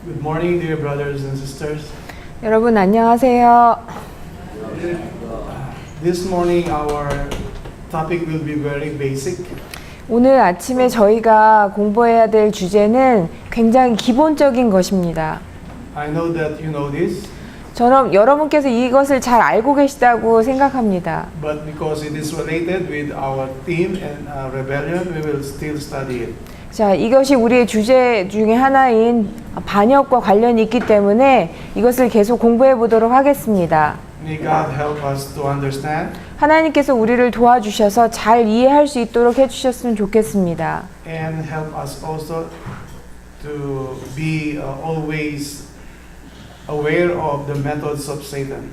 Good morning, dear brothers and sisters. 여러분 안녕하세요. This morning our topic will be very basic. 오늘 아침에 저희가 공부해야 될 주제는 굉장히 기본적인 것입니다. I know that you know this, 저는 여러분께서 이것을 잘 알고 계시다고 생각합니다. but because it is related with our theme and rebellion, we will still study it. 자, 이것이 우리의 주제 중에 하나인 반역과 관련이 있기 때문에 이것을 계속 공부해 보도록 하겠습니다. May God help us to understand 하나님께서 우리를 도와주셔서 잘 이해할 수 있도록 해주셨으면 좋겠습니다. and help us also to be always aware of the methods of Satan.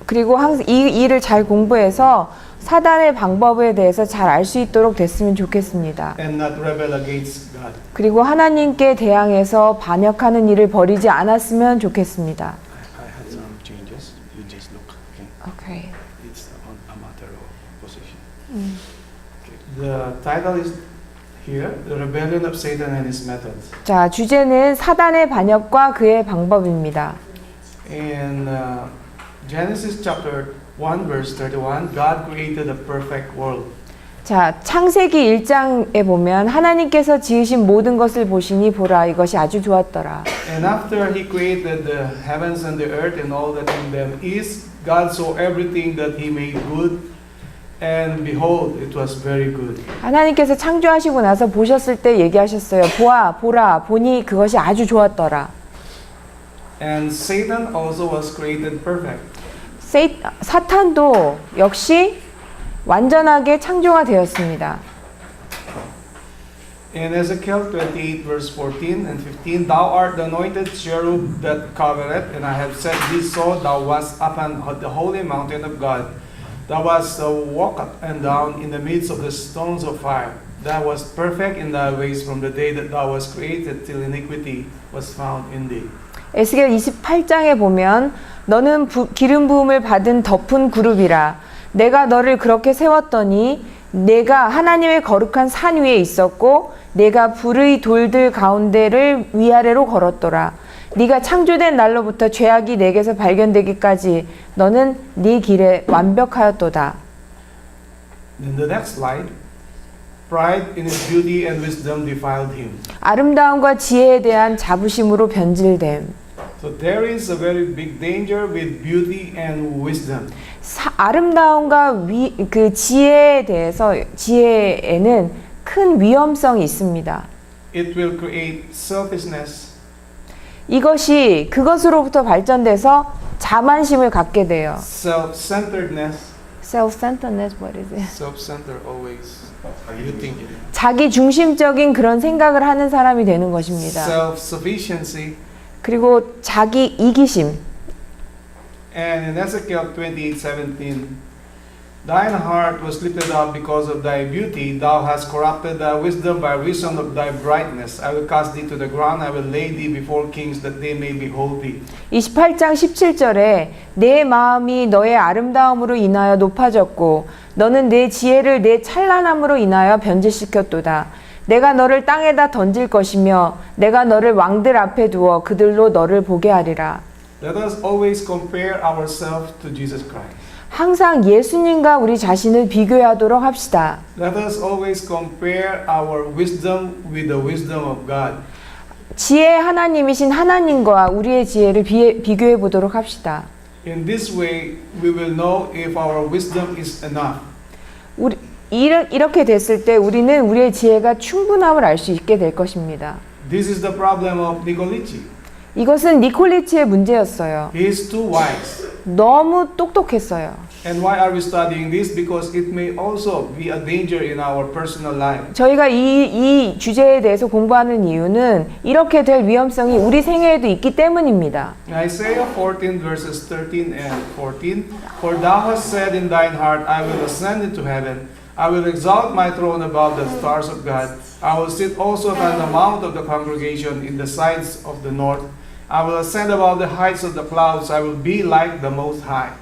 그리고 항상 이 일을 잘 공부해서 사단의 방법에 대해서 잘 알 수 있도록 됐으면 좋겠습니다. And not rebel against God. 그리고 하나님께 대항해서 반역하는 일을 벌이지 않았으면 좋겠습니다. I had some changes. You just look. Okay. It's on a matter of position. The title is here, The Rebellion of Satan and His Methods. 자, 주제는 사단의 반역과 그의 방법입니다. In Genesis chapter 1 verse 31, God created a perfect world. 자, 창세기 1장에 보면 하나님께서 지으신 모든 것을 보시니 보라 이것이 아주 좋았더라. And after He created the heavens and the earth and all that in them is, God saw everything that He made good, and behold, it was very good. 하나님께서 창조하시고 나서 보셨을 때 얘기하셨어요. 보라, 보니 그것이 아주 좋았더라. And Satan also was created perfect. 사탄도 역시 완전하게 창조가 되었습니다. In Ezekiel 28 verse 14 and 15, Thou art the anointed cherub that covereth, and I have said this so, Thou wast upon the holy mountain of God. Thou wast walk up and down in the midst of the stones of fire. Thou wast perfect in thy ways from the day that thou wast created till iniquity was found in thee. 에스겔 28장에 보면 너는 기름 부음을 받은 덮은 그룹이라. 내가 너를 그렇게 세웠더니 내가 하나님의 거룩한 산 위에 있었고 내가 불의 돌들 가운데를 위아래로 걸었더라. 네가 창조된 날로부터 죄악이 내게서 발견되기까지 너는 네 길에 완벽하였도다. In the next slide, pride in his beauty and wisdom defiled him. 아름다움과 지혜에 대한 자부심으로 변질됨. So there is a very big danger with beauty and wisdom. 아름다움과 그 지혜에 대해서 지혜에는 큰 위험성이 있습니다. It will create selfishness. 이것이 그것으로부터 발전돼서 자만심을 갖게 돼요. Self-centeredness. Self-centeredness, what is it? Self-centered always. You think it. 자기 중심적인 그런 생각을 하는 사람이 되는 것입니다. Self-sufficiency. 그리고 자기 이기심. And in Ezekiel 28:17, Thine heart was lifted up because of thy beauty. Thou hast corrupted thy wisdom by reason of thy brightness. I will cast thee to the ground. I will lay thee before kings that they may behold thee. 28장 17절에 내 마음이 너의 아름다움으로 인하여 높아졌고 너는 내 지혜를 내 찬란함으로 인하여 변질시켰도다. 내가 너를 땅에다 던질 것이며 내가 너를 왕들 앞에 두어 그들로 너를 보게 하리라. Let us always compare ourselves to Jesus Christ. 항상 예수님과 우리 자신을 비교하도록 합시다. Let us always compare our wisdom with the wisdom of God. 지혜의 하나님이신 하나님과 우리의 지혜를 비교해 보도록 합시다. In this way, we will know if our wisdom is enough. 이렇게 됐을 때 우리는 우리의 지혜가 충분함을 알 수 있게 될 것입니다. This is the problem of Nicolici. 이것은 니콜리치의 문제였어요. He is too wise. 너무 똑똑했어요. And why are we studying this? Because it may also be a danger in our personal life. 저희가 이 주제에 대해서 공부하는 이유는 이렇게 될 위험성이 우리 생애에도 있기 때문입니다. Isaiah 14 verses 13 and 14. For thou hast said in thine heart, I will ascend into heaven. I will exalt my throne above the stars of God. I will sit also upon the mount of the congregation in the sides of the north. I will ascend above the heights of the clouds. I will be like the Most High.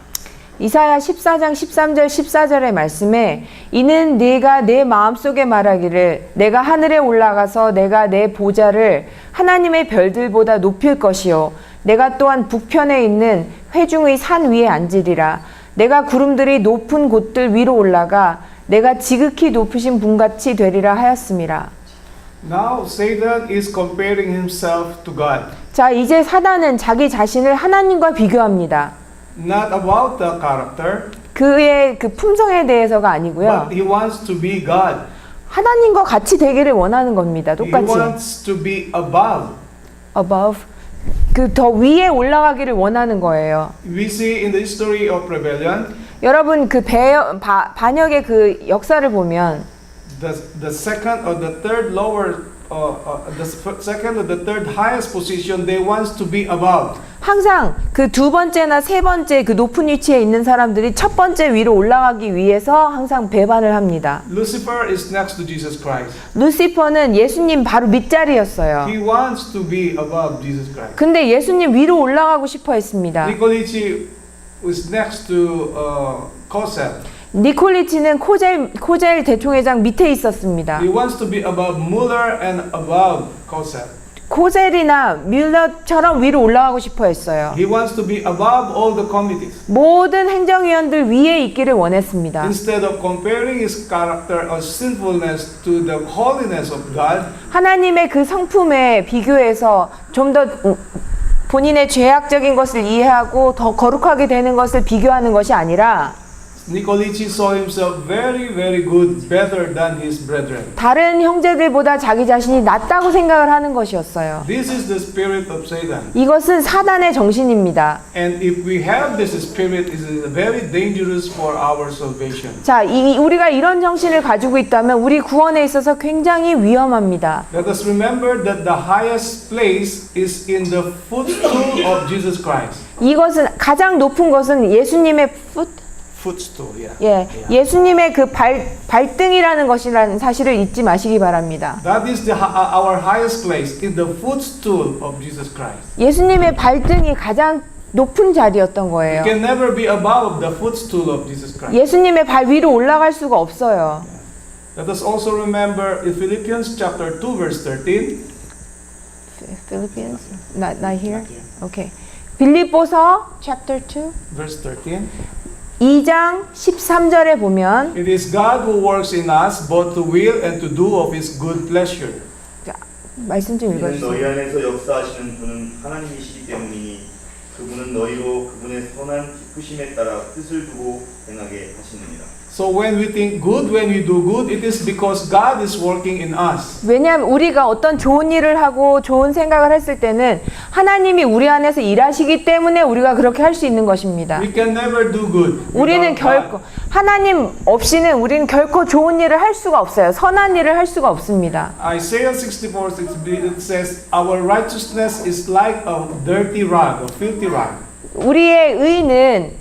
이사야 14장 13절 14절의 말씀에 이는 네가 내 마음속에 말하기를 내가 하늘에 올라가서 내가 내 보좌를 하나님의 별들보다 높일 것이요 내가 또한 북편에 있는 회중의 산 위에 앉으리라 내가 구름들이 높은 곳들 위로 올라가 내가 지극히 높으신 분같이 되리라 하였음이라. Now Satan is comparing himself to God. 자, 이제 사단은 자기 자신을 하나님과 비교합니다. Not about the character, 그의 그 품성에 대해서가 아니고요. but he wants to be God. 하나님과 같이 되기를 원하는 겁니다. He 똑같이. wants to be above. above. 그 더 위에 올라가기를 원하는 거예요. We see in the history of rebellion, 여러분 그 반역의 그 역사를 보면 the second or the third lower, second or the third highest position, they wants to be above. 항상 그 두 번째나 세 번째 그 높은 위치에 있는 사람들이 첫 번째 위로 올라가기 위해서 항상 배반을 합니다. Lucifer is next to Jesus Christ. 루시퍼는 예수님 바로 밑자리였어요. He wants to be above Jesus Christ. 근데 예수님 위로 올라가고 싶어 했습니다. Nicolachi was next to Cosel. 니콜리치는 코젤 대총회장 밑에 있었습니다. He wants to be above Mueller and above Cosel. 코젤이나 뮬러처럼 위로 올라가고 싶어 했어요. He wants to be above all the committees. 모든 행정위원들 위에 있기를 원했습니다. Instead of comparing his character or sinfulness to the holiness of God, 하나님의 그 성품에 비교해서 좀 더 본인의 죄악적인 것을 이해하고 더 거룩하게 되는 것을 비교하는 것이 아니라 Nicolachi saw himself very, very good, better than his brethren. 다른 형제들보다 자기 자신이 낫다고 생각을 하는 것이었어요. This is the spirit of Satan. 이것은 사단의 정신입니다. And if we have this spirit, it is very dangerous for our salvation. 자, 우리가 이런 정신을 가지고 있다면 우리 구원에 있어서 굉장히 위험합니다. Let us remember that the highest place is in the footstool of Jesus Christ. 이것은 가장 높은 것은 예수님의 Footstool, yeah. 예수님의 그 발등이라는 것이라는 사실을 잊지 마시기 바랍니다. That is our highest place, in the footstool of Jesus Christ. 예수님의 발등이 가장 높은 자리였던 거예요. You can never be above the footstool of Jesus Christ. 예수님의 발 위로 올라갈 수가 없어요. Let us also remember in Philippians chapter 2 verse 13. Philippians? Not here? Okay. 빌립보서 chapter 2 Verse 13. 2장 13절에 보면 It is God who works in us both to will and to do of His good pleasure. 자, 말씀 좀 이는 읽어주세요. 너희 안에서 역사하시는 분은 하나님이시기 때문이니 그분은 너희로 그분의 선한 기쁘심에 따라 뜻을 두고 행하게 하시느니라. So when we think good, when we do good, it is because God is working in us. 왜냐하면 우리가 어떤 좋은 일을 하고 좋은 생각을 했을 때는 하나님이 우리 안에서 일하시기 때문에 우리가 그렇게 할 수 있는 것입니다. We can never do good. 우리는 without God. 결코 하나님 없이는 우리는 결코 좋은 일을 할 수가 없어요. 선한 일을 할 수가 없습니다. Isaiah 64:6 it says, "Our righteousness is like a dirty rag, a filthy rag." 우리의 의는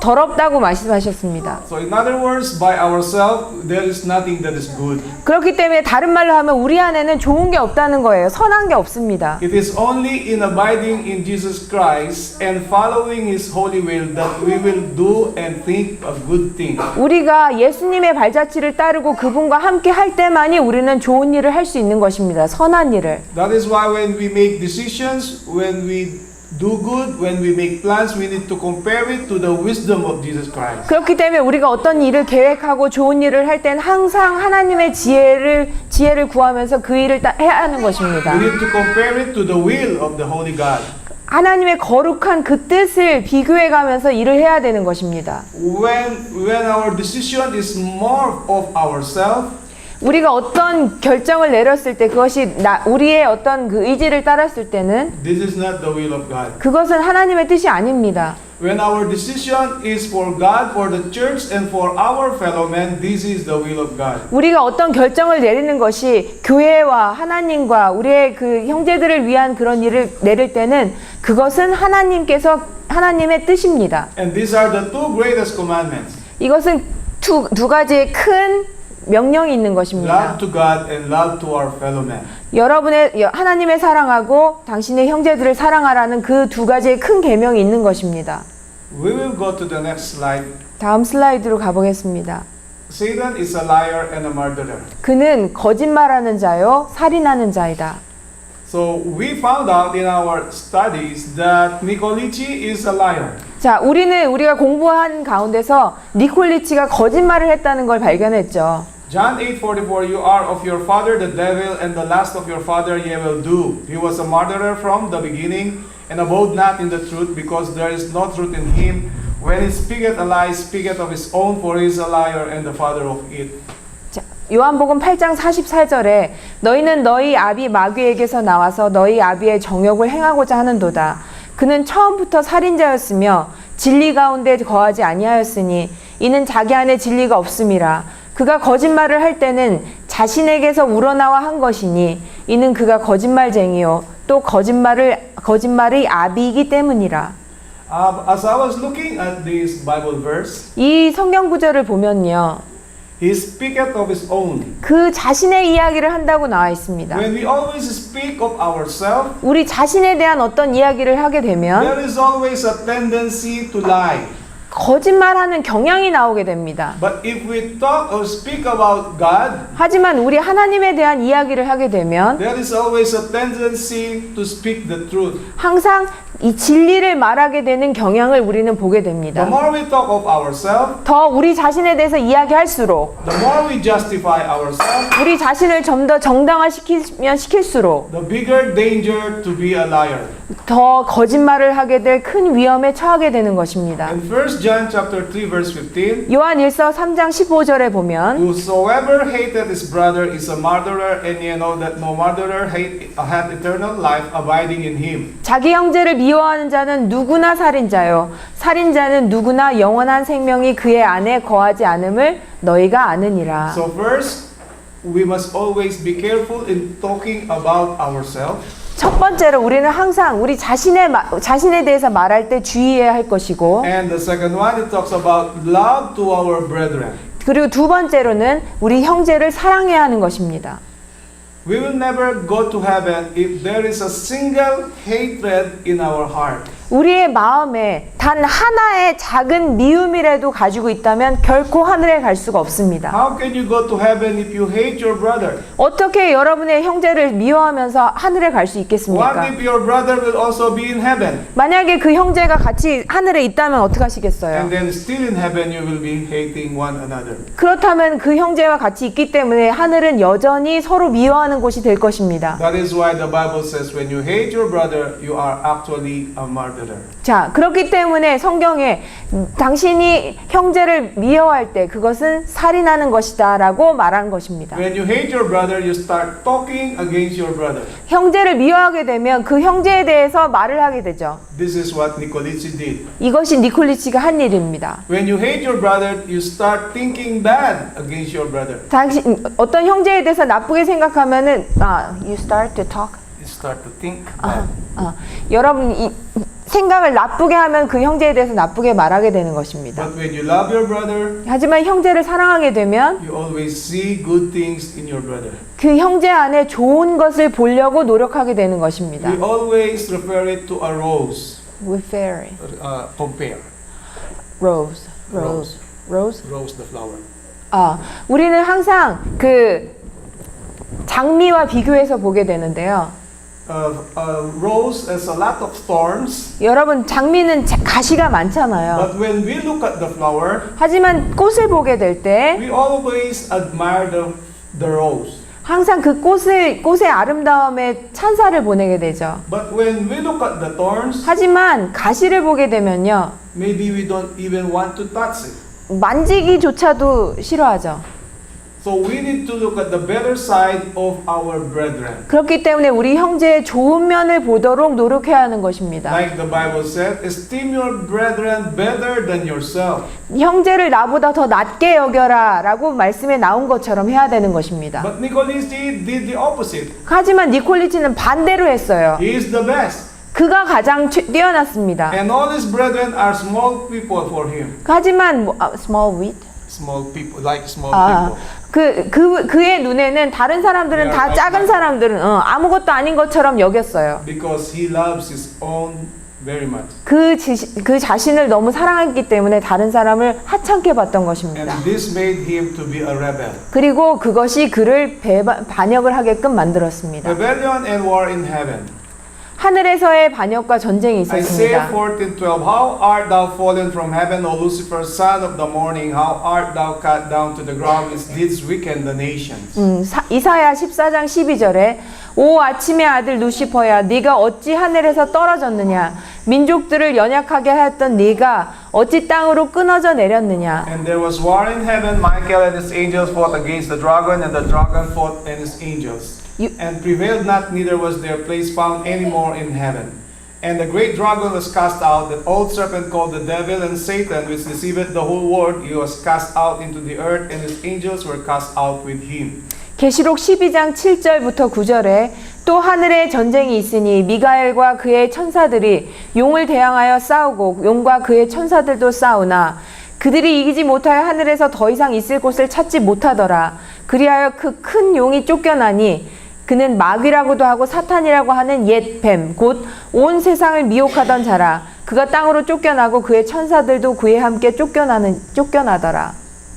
더럽다고 말씀하셨습니다. So in other words, by ourselves, there is nothing that is good. 그렇기 때문에 다른 말로 하면 우리 안에는 좋은 게 없다는 거예요. 선한 게 없습니다. It is only in abiding in Jesus Christ and following His holy will that we will do and think a good thing. 우리가 예수님의 발자취를 따르고 그분과 함께 할 때만이 우리는 좋은 일을 할 수 있는 것입니다. 선한 일을. That is why when we make decisions, when we do good, when we make plans, we need to compare it to the wisdom of Jesus Christ. 그렇기 때문에 우리가 어떤 일을 계획하고 좋은 일을 할 때는 항상 하나님의 지혜를 구하면서 그 일을 해야 하는 것입니다. We need to compare it to the will of the Holy God. 하나님의 거룩한 그 뜻을 비교해 가면서 일을 해야 되는 것입니다. When our decision is more of ourselves, 우리가 어떤 결정을 내렸을 때 그것이 우리의 어떤 그 의지를 따랐을 때는 this is not the will of God. 그것은 하나님의 뜻이 아닙니다. When our decision is for God, for the church, and for our fellow men, this is the will of God. 우리가 어떤 결정을 내리는 것이 교회와 하나님과 우리의 그 형제들을 위한 그런 일을 내릴 때는 그것은 하나님의 뜻입니다. And these are the two greatest commandments. 이것은 두 가지의 큰 명령이 있는 것입니다. Love to God and love to our fellow men. 하나님의 사랑하고 당신의 형제들을 사랑하라는 그 두 가지의 큰 계명이 있는 것입니다. We will go to the next slide. 다음 슬라이드로 가보겠습니다. Satan is a liar and a murderer. 그는 거짓말하는 자요 살인하는 자이다. So we found out in our studies that Nicolici is a liar. 자, 우리가 공부한 가운데서 니콜리치가 거짓말을 했다는 걸 발견했죠. John 8:44, you are of your father the devil, and the lust of your father ye will do. He was a murderer from the beginning, and abode not in the truth, because there is no truth in him. When he speaketh a lie, speaketh of his own, for he is a liar and the father of it. 자, 요한복음 8장 44절에 너희는 너희 아비 마귀에게서 나와서 너희 아비의 정욕을 행하고자 하는도다. 그는 처음부터 살인자였으며 진리 가운데 거하지 아니하였으니 이는 자기 안에 진리가 없음이라. 그가 거짓말을 할 때는 자신에게서 우러나와 한 것이니 이는 그가 거짓말쟁이요 또 거짓말의 아비이기 때문이라. As I was looking at this Bible verse, 이 성경 구절을 보면요. he speaketh of his own. 그 자신의 이야기를 한다고 나와 있습니다. When we always speak of ourselves, 우리 자신에 대한 어떤 이야기를 하게 되면 there is always a tendency to lie. 거짓말하는 경향이 나오게 됩니다. But if we talk or speak about God, 하지만 우리 하나님에 대한 이야기를 하게 되면 there is always a tendency to speak the truth. 항상 이 진리를 말하게 되는 경향을 우리는 보게 The 됩니다. more we talk of ourselves, 더 우리 자신에 대해서 이야기할수록 the more we justify ourselves, 우리 자신을 좀 더 정당화시키면 시킬수록 the bigger danger to be a liar. 더 거짓말을 하게 될 큰 위험에 처하게 되는 것입니다. In 1 John chapter 3 verse 15, 요한일서 3장 15절에 보면 whosoever hateth his brother is a murderer, and ye know that no murderer hath eternal life abiding in him. 자기 형제를 미워하는 자는 누구나 살인자요 살인자는 누구나 영원한 생명이 그의 안에 거하지 않음을 너희가 아느니라. So first, we must always be careful in talking about ourselves. 첫 번째로 우리는 항상 우리 자신에 대해서 말할 때 주의해야 할 것이고, And the second one, it talks about love to our brethren. 그리고 두 번째로는 우리 형제를 사랑해야 하는 것입니다. We will never go to heaven if there is a single hatred in our heart. 우리의 마음에 단 하나의 작은 미움이라도 가지고 있다면 결코 하늘에 갈 수가 없습니다. How can you go to heaven if you hate your brother? 어떻게 여러분의 형제를 미워하면서 하늘에 갈 수 What 있겠습니까? if your brother will also be in heaven? 만약에 그 형제가 같이 하늘에 있다면 어떡하시겠어요? And then still in heaven you will be hating one another. 그렇다면 그 형제와 같이 있기 때문에 하늘은 여전히 서로 미워하는 곳이 될 것입니다. That is why the Bible says when you hate your brother, you are actually a murderer. 자, 그렇기 때문에 성경에 당신이 형제를 미워할 때 그것은 살인하는 것이다 라고 말한 것입니다. When you hate your brother, you start talking against your brother. 형제를 미워하게 되면 그 형제에 대해서 말을 하게 되죠. This is what Nicolici did. 이것이 니콜리치가 한 일입니다. When you hate your brother, you start thinking bad against your brother. 당신 어떤 형제에 대해서 나쁘게 생각하면은 you start to talk. You start to think bad. 여러분 이 생각을 나쁘게 하면 그 형제에 대해서 나쁘게 말하게 되는 것입니다. But when you love your brother, 하지만 형제를 사랑하게 되면 you always see good things in your brother. 그 형제 안에 좋은 것을 보려고 노력하게 되는 것입니다. We always refer it to a rose. Compare. Rose. Rose the flower. 우리는 항상 그 장미와 비교해서 보게 되는데요. Rose has a lot of thorns. 여러분 장미는 가시가 많잖아요. But when we look at the flower, 하지만 꽃을 보게 될 때 we always admire the rose. 항상 그 꽃의 아름다움에 찬사를 보내게 되죠. But when we look at the thorns, 하지만 가시를 보게 되면요. maybe we don't even want to touch it. 만지기조차도 싫어하죠. So we need to look at the better side of our brethren. 그렇기 때문에 우리 형제의 좋은 면을 보도록 노력해야 하는 것입니다. Like the Bible said, esteem your brethren better than yourself. 형제를 나보다 더 낮게 여겨라 라고 말씀에 나온 것처럼 해야 되는 것입니다. But Nicolici did the opposite. 하지만 니콜리치는 반대로 했어요. He is the best. 그가 가장 뛰어났습니다. And all his brethren are small people for him. 하지만 small wheat? Small people, like small people. 그의 눈에는 다른 사람들은 다 작은 사람들은 아무것도 아닌 것처럼 여겼어요. Because he loves his own very much. 그 자신을 너무 사랑했기 때문에 다른 사람을 하찮게 봤던 것입니다. And this made him to be a rebel. 그리고 그것이 그를 반역을 하게끔 만들었습니다. Rebellion and war in heaven. 하늘에서의 반역과 전쟁이 Isaiah 있었습니다. 14:12. How art thou fallen from heaven, O Lucifer, son of the morning? How art thou cut down to the ground? Is didst weaken the nations? 이사야 14장 12절에 오 아침의 아들 루시퍼야 네가 어찌 하늘에서 떨어졌느냐 민족들을 연약하게 하였던 네가 어찌 땅으로 끊어져 내렸느냐. And there was war in heaven. Michael and his angels fought against the dragon, and the dragon fought and his angels. And prevailed not, neither was their place found any more in heaven. And the great dragon was cast out, that old serpent called the devil and Satan, which deceiveth the whole world. He was cast out into the earth, and his angels were cast out with him. 계시록 12장 7절부터 9절에 또 하늘에 전쟁이 있으니 미가엘과 그의 천사들이 용을 대항하여 싸우고 용과 그의 천사들도 싸우나 그들이 이기지 못하여 하늘에서 더 이상 있을 곳을 찾지 못하더라. 그리하여 그 큰 용이 쫓겨나니 그는 마귀라고도 하고 사탄이라고 하는 옛 뱀, 곧 온 세상을 미혹하던 자라. 그가 땅으로 쫓겨나고 그의 천사들도 그에 함께 쫓겨나더라.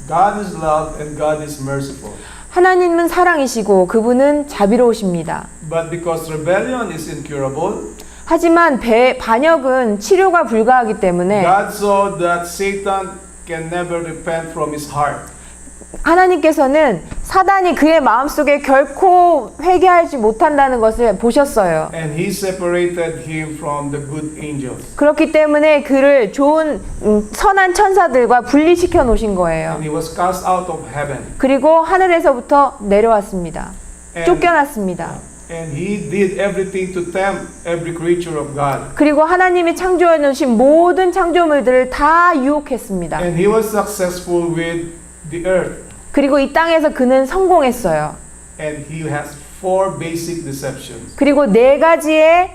God is love and God is merciful. 하나님은 사랑이시고 그분은 자비로우십니다. But because rebellion is incurable, 하지만 반역은 치료가 불가하기 때문에 God saw that Satan can never repent from his heart. 하나님께서는 사단이 그의 마음속에 결코 회개하지 못한다는 것을 보셨어요. And he separated him from the good angels. 그렇기 때문에 그를 좋은 선한 천사들과 분리시켜 놓으신 거예요. And he was cast out of heaven. 그리고 하늘에서부터 내려왔습니다. 쫓겨났습니다. And he did everything to tempt every creature of God. 그리고 하나님이 창조해 놓으신 모든 창조물들을 다 유혹했습니다. And he was successful with the earth. 그리고 이 땅에서 그는 성공했어요. And he has 4 basic deceptions. 그리고 4가지의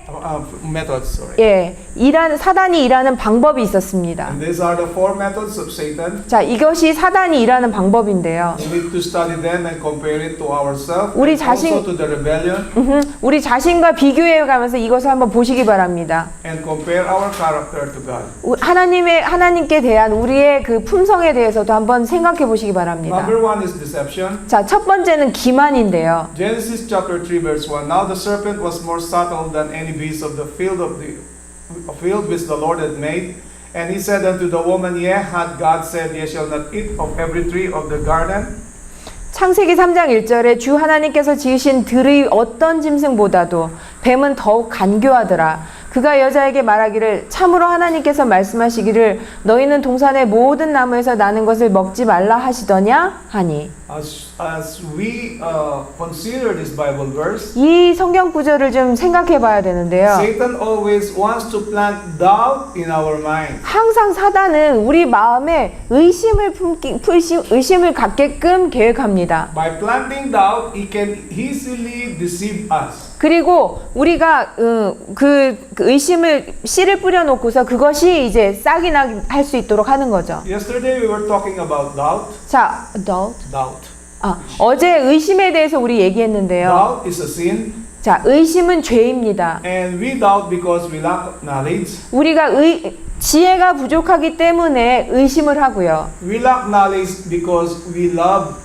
Methods, sorry. 사단이 일하는 방법이 있었습니다. And these are the 4 methods of Satan. 자, 이것이 사단이 일하는 방법인데요. We need to study them and compare it to ourselves. 우리 And 자신- also to the rebellion. 우리 자신과 비교해 가면서 이것을 한번 보시기 바랍니다. And compare our character to God. 하나님께 대한 우리의 그 품성에 대해서도 한번 생각해 보시기 바랍니다. Number 1 is deception. 자, 첫 번째는 기만인데요. Genesis chapter 3 verse 1. Now the serpent was more subtle than any beast of the field which the Lord had made. And he said unto the woman, Yea, hath God said, Ye shall not eat of every tree of the garden? 창세기 3장 1절에 주 하나님께서 지으신 들의 어떤 짐승보다도 뱀은 더욱 간교하더라. 그가 여자에게 말하기를 참으로 하나님께서 말씀하시기를 너희는 동산의 모든 나무에서 나는 것을 먹지 말라 하시더냐 하니. As we consider this Bible verse, 이 성경 구절을 좀 생각해 봐야 되는데요. Satan always wants to plant doubt in our mind. 항상 사단은 우리 마음에 의심을 갖게끔 계획합니다. By planting doubt, he can easily deceive us. 그리고 우리가 그 의심을 씨를 뿌려놓고서 그것이 이제 싹이 나게 할 수 있도록 하는 거죠. Yesterday we were talking about doubt. 자, 어제 의심에 대해서 우리 얘기했는데요. Doubt is a sin. 자, 의심은 죄입니다. And we doubt because we lack knowledge. 우리가 지혜가 부족하기 때문에 의심을 하고요. We lack knowledge because we love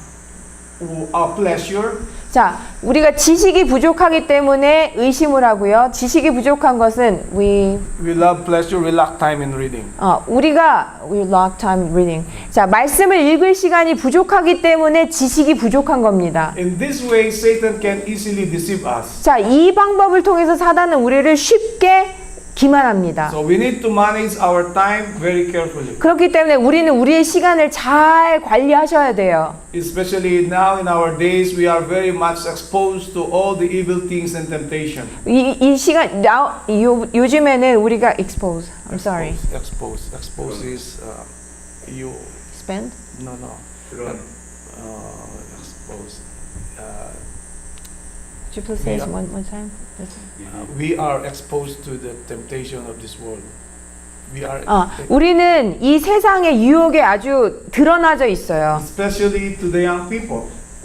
our pleasure. 자, 우리가 지식이 부족하기 때문에 의심을 하고요. 지식이 부족한 것은 we love pleasure, we lack time in reading. we lack time reading. 자, 말씀을 읽을 시간이 부족하기 때문에 지식이 부족한 겁니다. In this way, Satan can easily deceive us. 자, 이 방법을 통해서 사단은 우리를 쉽게 기만합니다. So we need to manage our time very carefully. 그렇기 때문에 우리는 우리의 시간을 잘 관리하셔야 돼요. Especially now in our days, we are very much exposed to all the evil things and temptation. 이 시간 요즘에는 우리가 expose. I'm sorry. Expose is you. Spend. No. 그런 Expose. Could you please say it one time? We are exposed to the temptation of this world. We are. 우리는 이 세상의 유혹에 아주 드러나져 있어요. Especially to the young people.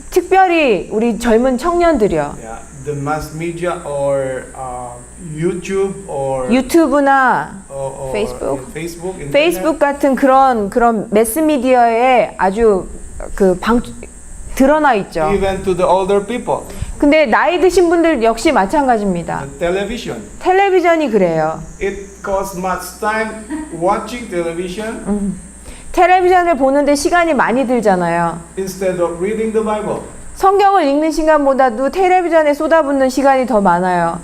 특별히 우리 젊은 청년들이요. Yeah, the mass media or YouTube or 유튜브나 Facebook, Facebook? Facebook, internet. 페이스북 같은 그런 매스미디어에 아주 드러나 있죠. Even to the older people, 근데 나이 드신 분들 역시 마찬가지입니다. the television. 텔레비전이 그래요. It costs much time watching television 텔레비전을 보는데 시간이 많이 들잖아요. instead of reading the Bible. 성경을 읽는 시간보다도 텔레비전에 쏟아붓는 시간이 더 많아요.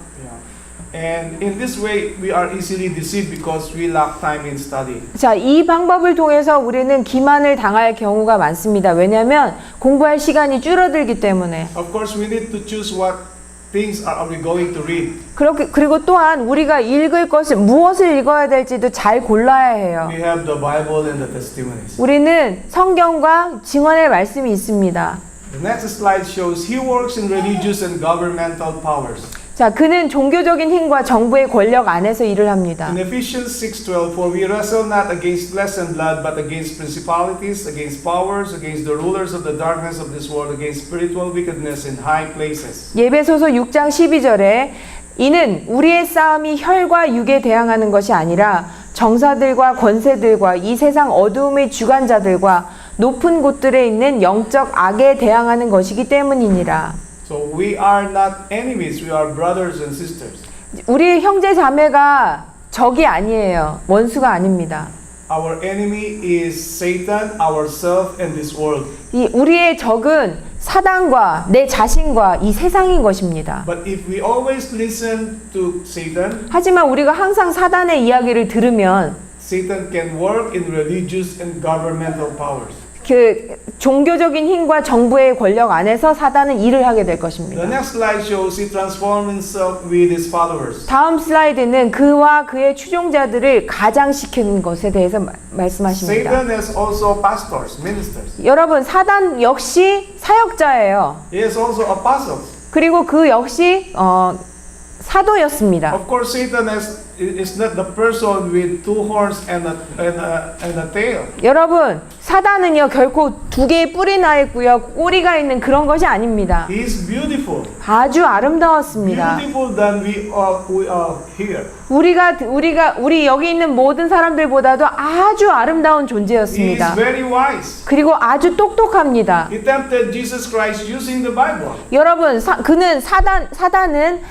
And in this way, we are easily deceived because we lack time in study. 자, 이 방법을 통해서 우리는 기만을 당할 경우가 많습니다. 왜냐하면 공부할 시간이 줄어들기 때문에. Of course, we need to choose what things are we going to read. 그리고 또한 우리가 읽을 것을 무엇을 읽어야 될지도 잘 골라야 해요. We have the Bible and the testimonies. 우리는 성경과 증언의 말씀이 있습니다. The next slide shows he works in religious and governmental powers. 자, 그는 종교적인 힘과 정부의 권력 안에서 일을 합니다. In Ephesians 6:12, for we wrestle not against flesh and blood, but against principalities, against powers, against the rulers of the darkness of this world, against spiritual wickedness in high places. 예배소서 6장 12절에 이는 우리의 싸움이 혈과 육에 대항하는 것이 아니라 정사들과 권세들과 이 세상 어두움의 주관자들과 높은 곳들에 있는 영적 악에 대항하는 것이기 때문이니라. So we are not enemies, we are brothers and sisters. 우리 형제 자매가 적이 아니에요. 원수가 아닙니다. Our enemy is Satan, ourselves, and this world. 이 우리의 적은 사단과 내 자신과 이 세상인 것입니다. But if we always listen to Satan, 하지만 우리가 항상 사단의 이야기를 들으면 Satan can work in religious and governmental powers. 그 종교적인 힘과 정부의 권력 안에서 사단은 일을 하게 될 The 것입니다. next slide shows he transformed himself with his followers. 다음 슬라이드는 그와 그의 추종자들을 가장시키는 것에 대해서 말씀하십니다. Satan has also pastors, ministers. 여러분, 사단 역시 사역자예요. He has also apostles. 그리고 그 역시 사도였습니다. Of course, Satan is not the person with two horns and a tail. 여러분, 사단은요 결코 두 개의 뿔이 나 있고요 꼬리가 있는 그런 것이 아닙니다. He is beautiful. 아주 아름다웠습니다. Beautiful than we are here. 우리 여기 있는 모든 사람들보다도 아주 아름다운 He is 존재였습니다. very wise. 그리고 아주 똑똑합니다. He tempted Jesus Christ using the Bible. 여러분, 사단은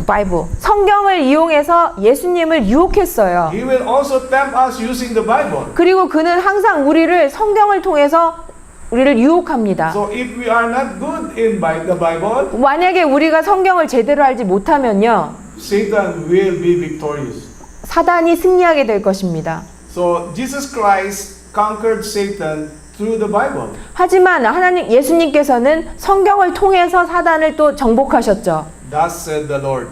바이블 성경을 이용해서 예수님을 유혹했어요. He will also tempt us using the Bible. 그리고 그는 항상 우리를 성경을 통해서 우리를 유혹합니다. So if we are not good in the Bible, 만약에 우리가 성경을 제대로 알지 못하면요, Satan will be victorious. 사단이 승리하게 될 것입니다. So Jesus Christ conquered Satan through the Bible. 하지만 예수님께서는 성경을 통해서 사단을 또 정복하셨죠. Thus said the Lord.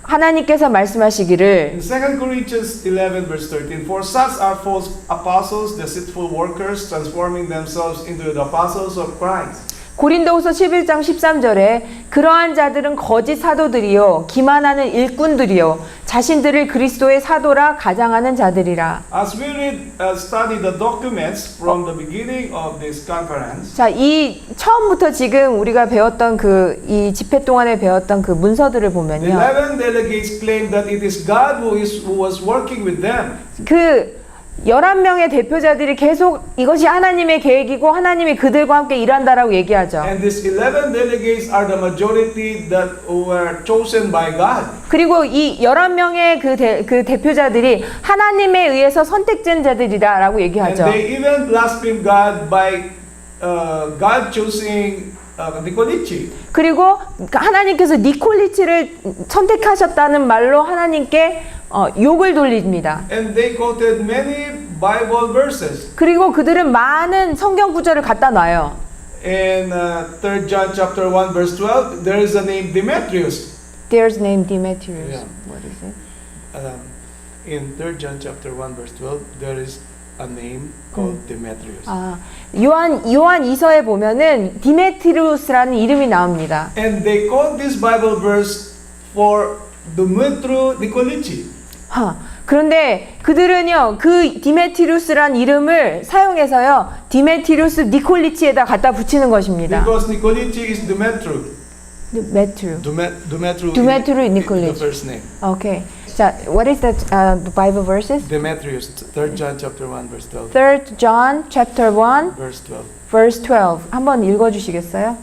하나님께서 말씀하시기를 In 2 Corinthians 11 verse 13, for such are false apostles, deceitful workers, transforming themselves into the apostles of Christ. 고린도후서 11장 13절에 그러한 자들은 거짓 사도들이요 기만하는 일꾼들이요 자신들을 그리스도의 사도라 가장하는 자들이라. As we study the documents from the beginning of this conference, 자, 이 처음부터 지금 우리가 배웠던 이 집회 동안에 배웠던 그 문서들을 the 보면요, 11 delegates claim that it is God who was working with them. 그 11명의 대표자들이 계속 이것이 하나님의 계획이고 하나님이 그들과 함께 일한다라고 얘기하죠. And these 11 delegates are the majority that were chosen by God. 그리고 이 11명의 그 대표자들이 하나님에 의해서 선택된 자들이다라고 얘기하죠. And they even blaspheme God by God choosing Nicolici. 그리고 하나님께서 니콜리치를 선택하셨다는 말로 하나님께 욕을 돌립니다. And they quoted many Bible verses. 그리고 그들은 많은 성경 구절을 갖다 놔요. In 3 John chapter 1 verse 12, there is a name Demetrius. There's name Demetrius. Yeah. What is it? In 3 John chapter 1 verse 12, there is a name called Demetrius. 요한 2서에 보면은 디메트리우스라는 이름이 나옵니다. And they quote this Bible verse for Demetru Nicolici. 그런데 그들은요 그 디메트리우스란 이름을 사용해서요 디메트리우스 니콜리치에다 갖다 붙이는 것입니다. Because Nicolici is Demetru. Demetrius. Demetrius Nikolic. the first name. Okay. 자, what is the Bible verses? Demetrius, 3 John chapter 1 verse 12. 3 John chapter 1 Verse 12. verse 12. 한번 읽어 주시겠어요?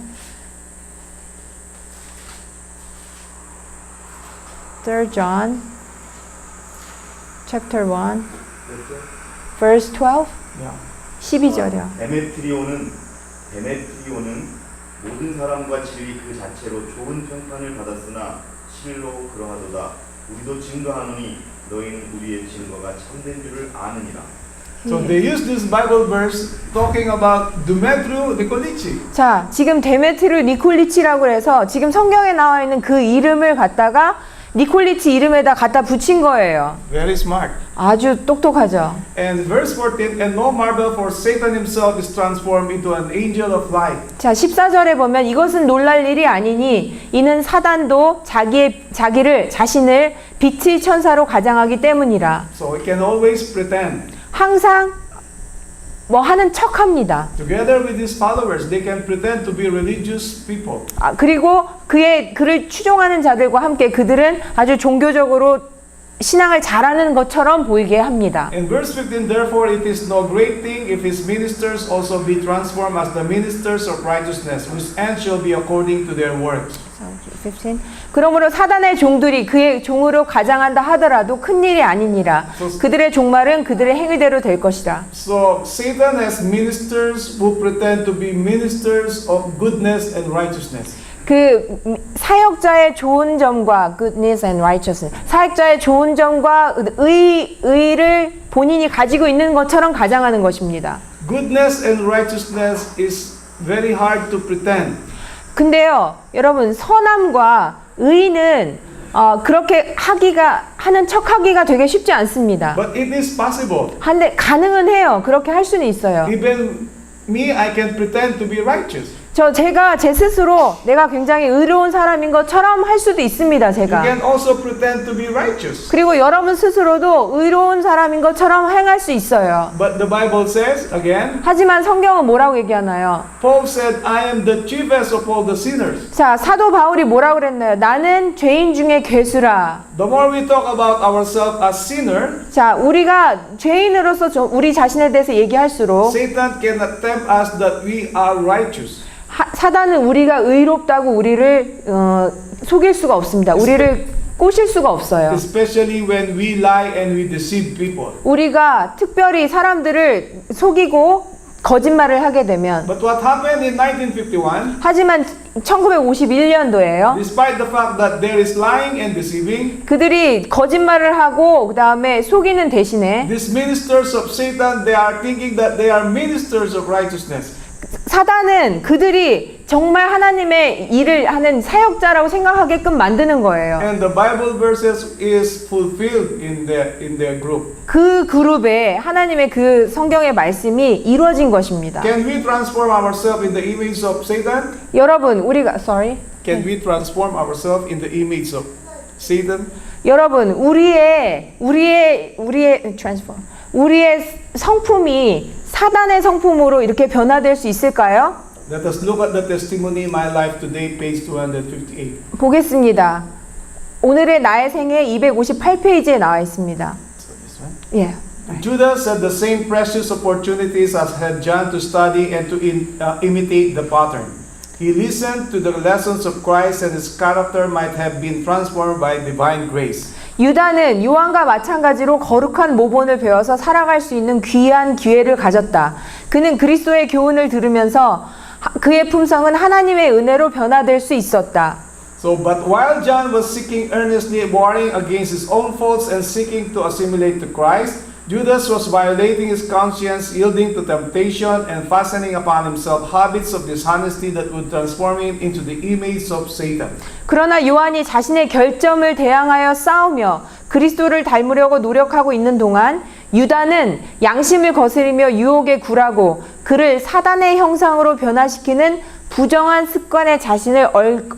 3 John chapter 1 verse 12. Yeah. 12절이요. 데메트리오는 모든 사람과 진리 그 자체로 좋은 평판을 받았으나 실로 그러하도다. 우리도 증거하노니 너희는 우리의 증거가 참된 줄을 아느니라. So they use this Bible verse talking about Demetrius Nikolici. 자, 지금 데메트르 니콜리치라고 해서 지금 성경에 나와 있는 그 이름을 갖다가 니콜리치 이름에다 갖다 붙인 거예요. Very smart. 아주 똑똑하죠. And verse 14, and no marvel for Satan himself is transformed into an angel of light. 자, 14절에 보면 이것은 놀랄 일이 아니니 이는 사단도 자신을 빛의 천사로 가장하기 때문이라. So he can always pretend. 항상 뭐 하는 척합니다. Together with his followers, they can pretend to be religious people. 그리고 그를 추종하는 자들과 함께 그들은 아주 종교적으로 신앙을 잘하는 것처럼 보이게 합니다. In verse 15, therefore it is no great thing if his ministers also be transformed as the ministers of righteousness, whose end shall be according to their works. 15. 그러므로 사단의 종들이 그의 종으로 가장한다 하더라도 큰 일이 아니니라. 그들의 종말은 그들의 행위대로 될 것이라. So Satan has ministers who pretend to be ministers of goodness and righteousness. 그 사역자의 좋은 점과 goodness and righteousness, 사역자의 좋은 점과 의를 본인이 가지고 있는 것처럼 가장하는 것입니다. Goodness and righteousness is very hard to pretend. 근데요, 여러분 선함과 의는 그렇게 하는 척하기가 되게 쉽지 않습니다. But it is possible. 한데 가능은 해요. 그렇게 할 수는 있어요. Even me, I can pretend to be righteous. 제가 제 스스로 내가 굉장히 의로운 사람인 것처럼 할 수도 있습니다. You 제가. can also pretend to be righteous. 그리고 여러분 스스로도 의로운 사람인 것처럼 행할 수 있어요. But the Bible says, again, 하지만 성경은 뭐라고 얘기하나요? Paul said, I am the chiefest of all the sinners. 자, 사도 바울이 뭐라고 그랬나요? 나는 죄인 중에 괴수라. The more we talk about ourselves as sinner, 자, 우리가 죄인으로서 우리 자신에 대해서 얘기할수록 Satan cannot tempt us that we are righteous. 사단은 우리가 의롭다고 우리를 속일 수가 없습니다. 우리를 꼬실 수가 없어요. Especially when we lie and we deceive people. 우리가 특별히 사람들을 속이고 거짓말을 하게 되면 But what happened in 1951, 하지만 1951년도에요. despite the fact that there is lying and deceiving, 그들이 거짓말을 하고 그 다음에 속이는 대신에 these ministers of Satan, they are thinking that they are ministers of righteousness. 사단은 그들이 정말 하나님의 일을 하는 사역자라고 생각하게끔 만드는 거예요. And the Bible verses is fulfilled in their group. 그 그룹에 하나님의 그 성경의 말씀이 이루어진 것입니다. Can we transform ourselves in the image of Satan? 여러분, 우리가 Can we transform ourselves in the image of Satan? 여러분, 우리의 성품이 사단의 성품으로 이렇게 변화될 수 있을까요? Let us look at the testimony in my life today, page 258. 보겠습니다. 오늘의 나의 생애 258페이지에 나와 있습니다. So this one. 예. Judas had the same precious opportunities as had John to study and to imitate the pattern. He listened to the lessons of Christ and his character might have been transformed by divine grace. 유다는 요한과 마찬가지로 거룩한 모본을 배워서 살아갈 수 있는 귀한 기회를 가졌다. 그는 그리스도의 교훈을 들으면서 그의 품성은 하나님의 은혜로 변화될 수 있었다. So, but while John was seeking earnestly, warring against his own faults and seeking to assimilate to Christ, Judas was violating his conscience, yielding to temptation, and fastening upon himself habits of dishonesty that would transform him into the image of Satan. 그러나 요한이 자신의 결점을 대항하여 싸우며 그리스도를 닮으려고 노력하고 있는 동안 유다는 양심을 거스리며 유혹에 굴하고 그를 사단의 형상으로 변화시키는 부정한 습관에 자신을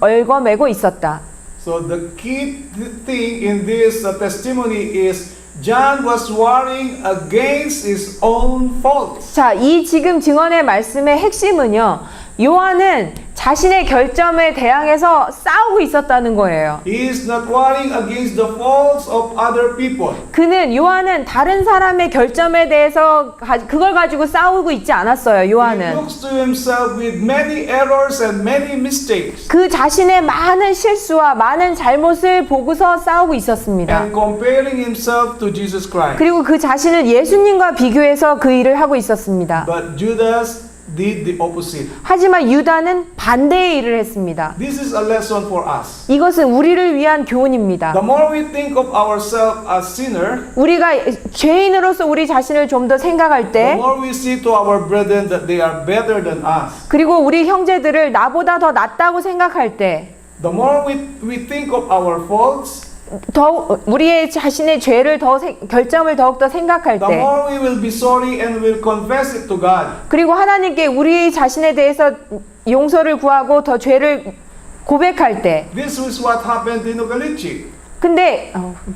얽어매고 있었다. So the key thing in this testimony is John was warring against his own faults. 자, 이 지금 증언의 말씀의 핵심은요. 요한은 자신의 결점에 대항해서 싸우고 있었다는 거예요. He is not warring against the faults of other people. 요한은 다른 사람의 결점에 대해서 그걸 가지고 싸우고 있지 않았어요. He 요한은 looks to himself with many errors and many mistakes 그 자신의 많은 실수와 많은 잘못을 보고서 싸우고 있었습니다. and comparing himself to Jesus Christ. 그리고 그 자신을 예수님과 비교해서 그 일을 하고 있었습니다. But Judas did the opposite. 하지만 유다는 반대의 일을 했습니다. This is a lesson for us. 이것은 우리를 위한 교훈입니다. The more we think of ourselves as sinner, 우리가 죄인으로서 우리 자신을 좀 더 생각할 the 때, more we see to our brethren that they are better than us, 그리고 우리 형제들을 나보다 더 낫다고 생각할 때, the more we think of our faults, 우리의 자신의 죄를 결점을 더욱더 생각할 the 때, more we will be sorry and will confess it to God. 그리고 하나님께 우리 자신에 대해서 용서를 구하고 더 죄를 고백할 때, This was what happened to Nicolici. 근데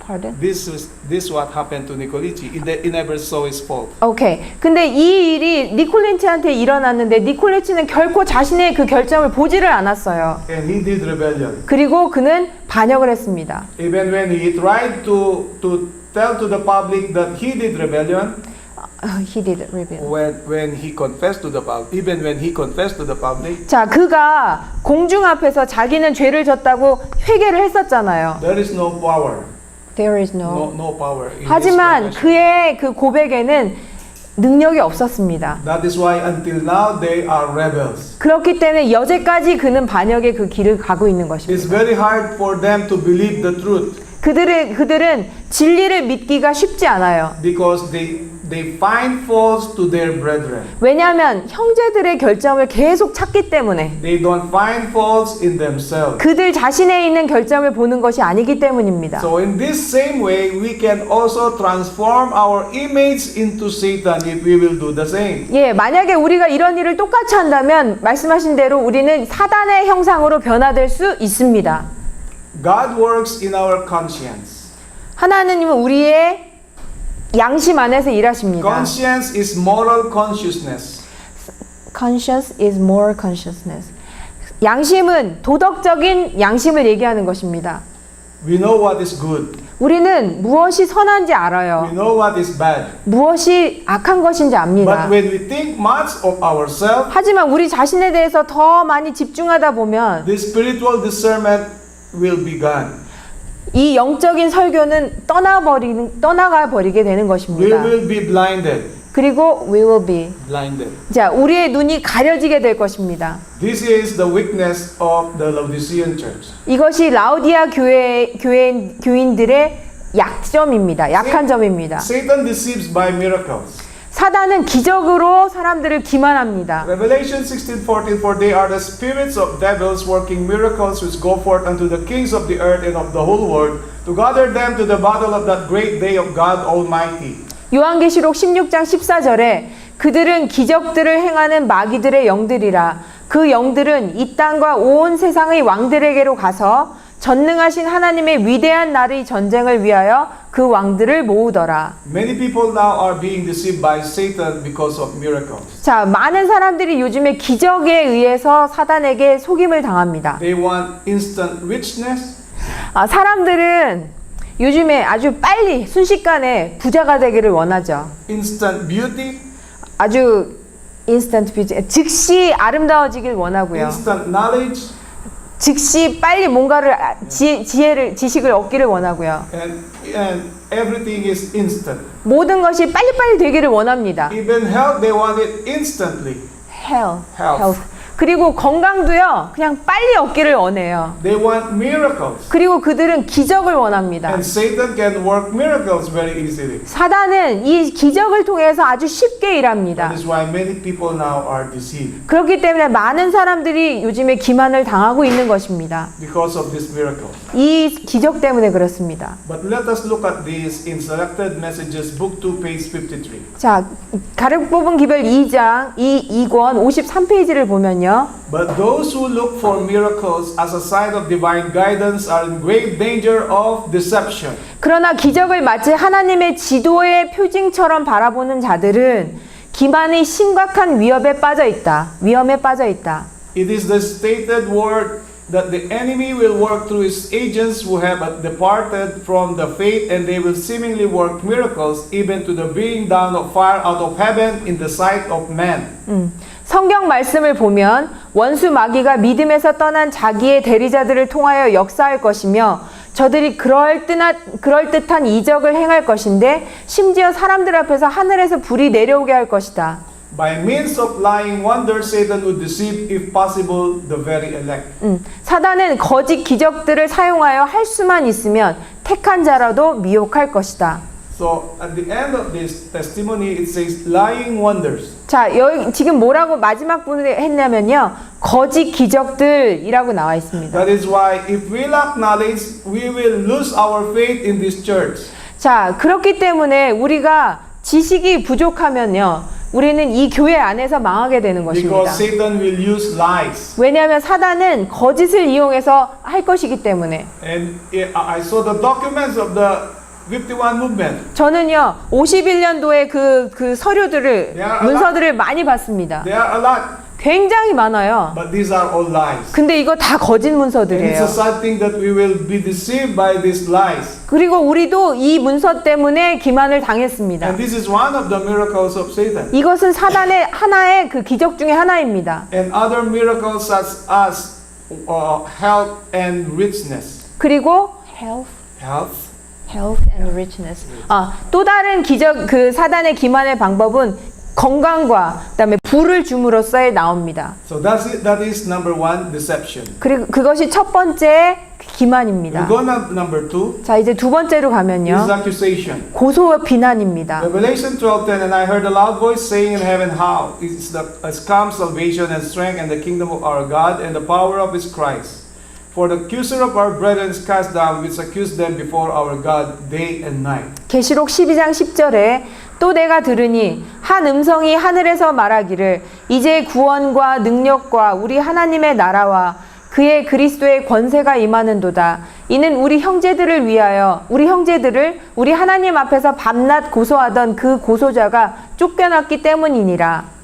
pardon. This what happened to Nicolici. He never saw his fault. 오케이. 근데 이 일이 니콜레치한테 일어났는데 니콜레치는 결코 자신의 그 결점을 보지를 않았어요. And he did rebellion. 그리고 그는 반역을 했습니다. Even when he tried to tell to the public that he did rebellion, He did rebel. when he confessed to the public, even when he confessed to the public, 자, 그가 공중 앞에서 자기는 죄를 졌다고 회개를 했었잖아요. there is no power. There is no. No power. in his 하지만 confession. 그의 그 고백에는 능력이 없었습니다. That is why until now they are rebels. 그렇기 때문에 여태까지 그는 반역의 그 길을 가고 있는 It's 것입니다. very hard for them to believe the truth 그들은 진리를 믿기가 쉽지 않아요. because they find faults to their brethren. 왜냐하면 형제들의 결점을 계속 찾기 때문에 They don't find faults in themselves. 그들 자신에 있는 결점을 보는 것이 아니기 때문입니다. So in this same way, we can also transform our image into Satan if we will do the same. 예, 만약에 우리가 이런 일을 똑같이 한다면 말씀하신 대로 우리는 사단의 형상으로 변화될 수 있습니다. God works in our conscience. 하나님은 우리의 양심 안에서 일하십니다. Conscience is moral consciousness. Conscience is more consciousness. 양심은 도덕적인 양심을 얘기하는 것입니다. We know what is good. 우리는 무엇이 선한지 We 알아요. know what is bad. 무엇이 악한 것인지 압니다. But when we think much of ourselves, 하지만 우리 자신에 대해서 더 많이 집중하다 보면 the spiritual discernment will be gone. 이 영적인 설교는 떠나가 버리게 되는 We 것입니다. will be blinded. 그리고 we will be. Blinded. 자, 우리의 눈이 가려지게 될 것입니다. This is the weakness of the Laodicean church. 이것이 라우디아 교인들의 약점입니다. 약한 점입니다. Satan deceives by miracles. 사단은 기적으로 사람들을 기만합니다. Revelation 16:14 For they are the spirits of devils working miracles which go forth unto the kings of the earth and of the whole world to gather them to the battle of that great day of God Almighty. 요한계시록 16장 14절에 그들은 기적들을 행하는 마귀들의 영들이라. 그 영들은 이 땅과 온 세상의 왕들에게로 가서 전능하신 하나님의 위대한 날의 전쟁을 위하여 그 왕들을 모으더라. Many people now are being deceived by Satan because of miracles. 자, 많은 사람들이 요즘에 기적에 의해서 사단에게 속임을 당합니다. They want instant richness. 사람들은 요즘에 아주 빨리 순식간에 부자가 되기를 원하죠. Instant beauty, 아주 인스턴트 뷰티, 즉시 아름다워지길 원하고요. instant knowledge, 즉시 빨리 뭔가를 지식을 얻기를 원하고요. and everything is instant. 모든 것이 빨리빨리 되기를 원합니다. Even health, they want it instantly. health. 그리고 건강도요, 그냥 빨리 얻기를 원해요. They want miracles. 그리고 그들은 기적을 원합니다. And Satan can work miracles very easily. 사단은 이 기적을 통해서 아주 쉽게 일합니다. That is why many people now are deceived 그렇기 때문에 많은 사람들이 요즘에 기만을 당하고 있는 것입니다. because of this miracle. 이 기적 때문에 그렇습니다. But let us look at this in Selected Messages, Book 2, page 53. 자, 가르 뽑은 기별 2장 2권 53페이지를 보면요. But those who look for miracles as a sign of divine guidance are in grave danger of deception. 그러나 기적을 마치 하나님의 지도의 표징처럼 바라보는 자들은 기만의 심각한 위험에 빠져 있다. It is the stated word that the enemy will work through his agents who have departed from the faith, and they will seemingly work miracles even to the bringing down of fire out of heaven in the sight of men. 성경 말씀을 보면 원수 마귀가 믿음에서 떠난 자기의 대리자들을 통하여 역사할 것이며 저들이 그럴듯한 이적을 행할 것인데 심지어 사람들 앞에서 하늘에서 불이 내려오게 할 것이다. By means of lying wonders, Satan would deceive, if possible, the very elect. 사단은 거짓 기적들을 사용하여 할 수만 있으면 택한 자라도 미혹할 것이다. So at the end of this testimony, it says lying wonders. 자, 여기 지금 뭐라고 마지막 부분에 했냐면요. 거짓 기적들이라고 나와 있습니다. That is why if we lack knowledge, we will lose our faith in this church. 자, 그렇기 때문에 우리가 지식이 부족하면요. 우리는 이 교회 안에서 망하게 되는 것입니다. Because Satan will use lies. 왜냐하면 사단은 거짓을 이용해서 할 것이기 때문에. And I saw the documents of the 51 movement. 저는요 51년도에 그 서류들을 문서들을 많이 봤습니다. There are a lot, 굉장히 많아요. but these are all lies. 근데 이거 다 거짓 And it's 문서들이에요. a sad thing that we will be deceived by these lies. 그리고 우리도 이 문서 때문에 기만을 당했습니다. And this is one of the miracles of Satan. 이것은 사단의 하나의 그 기적 중에 하나입니다. And other miracles such as health and richness. 그리고 health and richness. 또 다른 기적 그 사단의 기만의 방법은 건강과 그다음에 부를 줌으로써 나옵니다. So that is number one, deception. 그리고 그것이 첫 번째 기만입니다. We go to number two. 자, 이제 두 번째로 가면요. This is accusation. 고소 비난입니다. Revelation 12:10, and I heard a loud voice saying in heaven, how has come salvation and strength and the kingdom of our God and the power of his Christ. For the accuser of our brethren is cast down, which accused them before our God day and night. 계시록 12장 10절에 또 내가 들으니 한 음성이 하늘에서 말하기를 이제 구원과 능력과 우리 하나님의 나라와 그의 그리스도의 권세가 임하는도다. 이는 우리 형제들을 위하여 우리 하나님 앞에서 밤낮 고소하던 그 고소자가 쫓겨났기 때문이니라.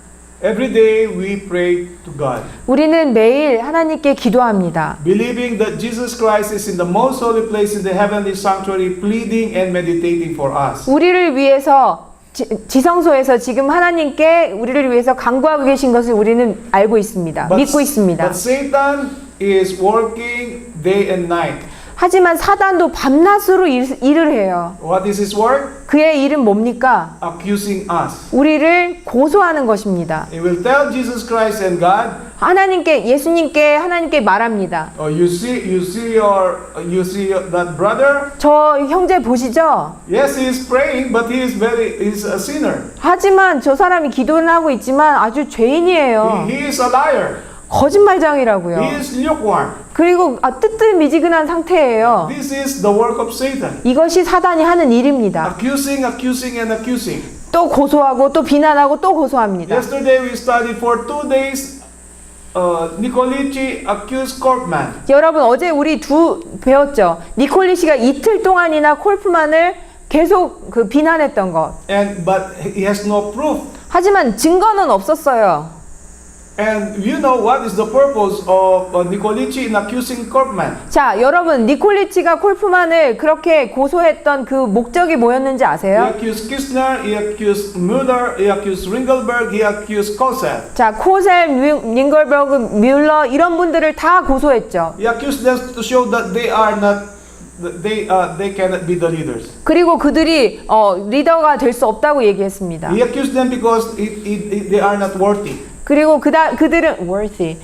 Every day we pray to God, 우리는 매일 하나님께 기도합니다. believing that Jesus Christ is in the most holy place in the heavenly sanctuary, pleading and meditating for us. 우리를 위해서 지성소에서 지금 하나님께 우리를 위해서 간구하고 계신 것을 우리는 알고 있습니다. 믿고 있습니다. But Satan is working day and night. 하지만 사단도 밤낮으로 일을 해요. What is his work? 그의 일은 뭡니까? Accusing us. 우리를 고소하는 것입니다. He will tell Jesus Christ and God, 예수님께 하나님께 말합니다. you see that brother? 저 형제 보시죠? Yes, he is praying, but he is a sinner. 하지만 저 사람이 기도는 하고 있지만 아주 죄인이에요. He is a liar. 거짓말장이라고요. He is lukewarm. 그리고 뜨뜻미지근한 상태예요. This is the work of Satan. 이것이 사단이 하는 일입니다. Accusing, and accusing. 또 고소하고 또 비난하고 또 고소합니다. Yesterday we studied for 2 days. Nicolici accused Korpman. 여러분 어제 우리 배웠죠. 니콜리시가 이틀 동안이나 콜프만을 계속 비난했던 것. But he has no proof. 하지만 증거는 없었어요. And you know what is the purpose of Nicolici in accusing Korpman? 자, 여러분 니콜리치가 콜프만을 그렇게 고소했던 그 목적이 뭐였는지 He 아세요? accused Kistner, he accused Müller, he accused Ringelberg, he accused Kosev. 자, 코셀, 링걸버그, 뮬러 이런 분들을 다 고소했죠. He accused them to show that they are not, they cannot be the leaders. 그리고 그들이 리더가 될 수 없다고 얘기했습니다. He accused them because they are not worthy. 그리고 그들은 worthy.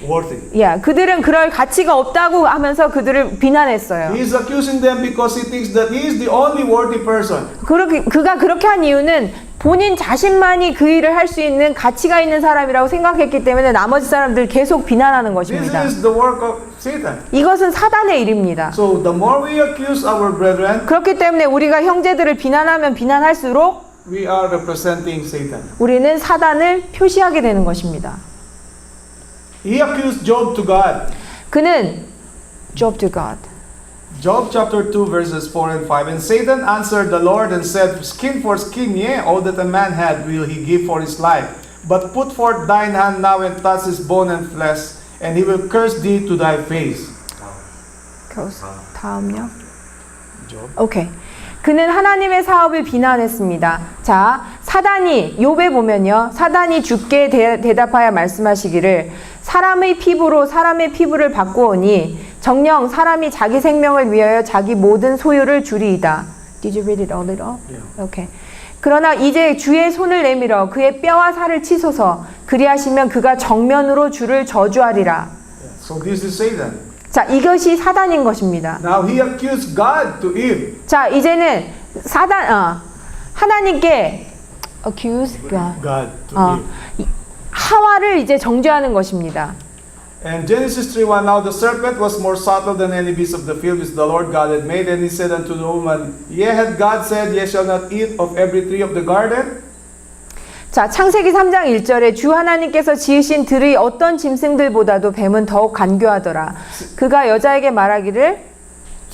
그들은 그럴 가치가 없다고 하면서 그들을 비난했어요. He is accusing them because he thinks that he is the only worthy person. 그가 그렇게 한 이유는 본인 자신만이 그 일을 할 수 있는 가치가 있는 사람이라고 생각했기 때문에 나머지 사람들 계속 비난하는 것입니다. This is the work of Satan. 이것은 사단의 일입니다. So the more we accuse our brethren, 그렇기 때문에 우리가 형제들을 비난하면 비난할수록 we are representing Satan. 우리는 사단을 표시하게 되는 것입니다. He accused Job to God. 그는 Job to God. Job chapter 2 verses 4 and 5. And Satan answered the Lord and said, Skin for skin, yea, all that a man had will he give for his life. But put forth thine hand now and touch his bone and flesh, and he will curse thee to thy face. 다음요. 오케이. 그는 하나님의 사업을 비난했습니다. 자, 사단이 욥에 보면요. 사단이 주께 대답하여 말씀하시기를 사람의 피부로 사람의 피부를 바꾸오니 정녕 사람이 자기 생명을 위하여 자기 모든 소유를 주리이다. Did you read it all? Yeah. 오케이. 그러나 이제 주의 손을 내밀어 그의 뼈와 살을 치소서 그리하시면 그가 정면으로 주를 저주하리라. So this is Satan. 자, 이것이 사단인 것입니다. Now he accused God to Eve. 자, 이제는 하나님께 accuse God. God to Eve. 하와를 이제 정죄하는 것입니다. And Genesis 3:1, now the serpent was more subtle than any beast of the field which the Lord God had made. And he said unto the woman, Yea, had God said, Ye shall not eat of every tree of the garden? 자, 창세기 3장 1절에 주 하나님께서 지으신 들의 어떤 짐승들보다도 뱀은 더욱 간교하더라. 그가 여자에게 말하기를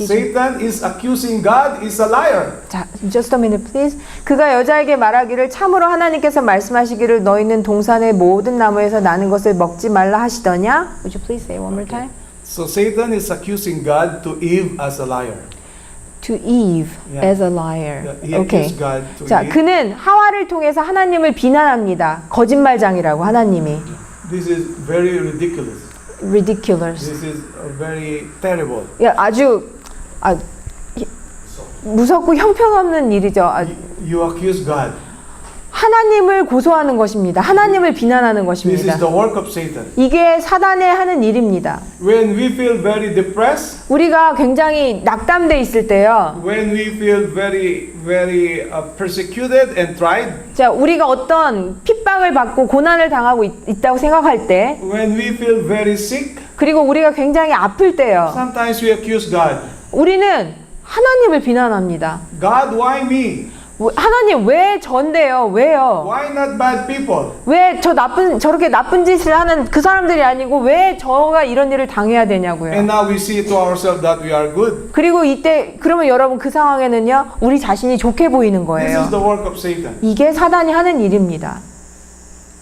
Satan is accusing God is a liar. 자, just a minute please. 그가 여자에게 말하기를 참으로 하나님께서 말씀하시기를 너희는 동산의 모든 나무에서 나는 것을 먹지 말라 하시더냐? Would you please say one more time? So Satan is accusing God to Eve as a liar. To Eve Yeah. as a liar. Yeah, he 오케이. accused God to 자, Eve. 그는 하와를 통해서 하나님을 비난합니다. 거짓말장이라고 하나님이. This is very ridiculous. Ridiculous. This is very terrible. 야, 아주 무섭고 형편없는 일이죠. You accuse God. 하나님을 고소하는 것입니다. 하나님을 비난하는 This 것입니다. is the work of Satan. 이게 사단의 하는 일입니다. When we feel very depressed, 우리가 굉장히 낙담돼 있을 때요. when we feel very persecuted and tried, 자, 우리가 어떤 핍박을 받고 고난을 당하고 있다고 생각할 때, when we feel very sick, 그리고 우리가 굉장히 아플 때요. sometimes we accuse God. 우리는 하나님을 비난합니다. God, why me? 하나님 왜 전데요? 왜요? Why not bad people? 왜 저렇게 나쁜 짓을 하는 그 사람들이 아니고 왜 저가 이런 일을 당해야 되냐고요. And now we see to ourselves that we are good. 그리고 그러면 여러분 그 상황에는요, 우리 자신이 좋게 보이는 This 거예요. is the work of Satan. 이게 사단이 하는 일입니다.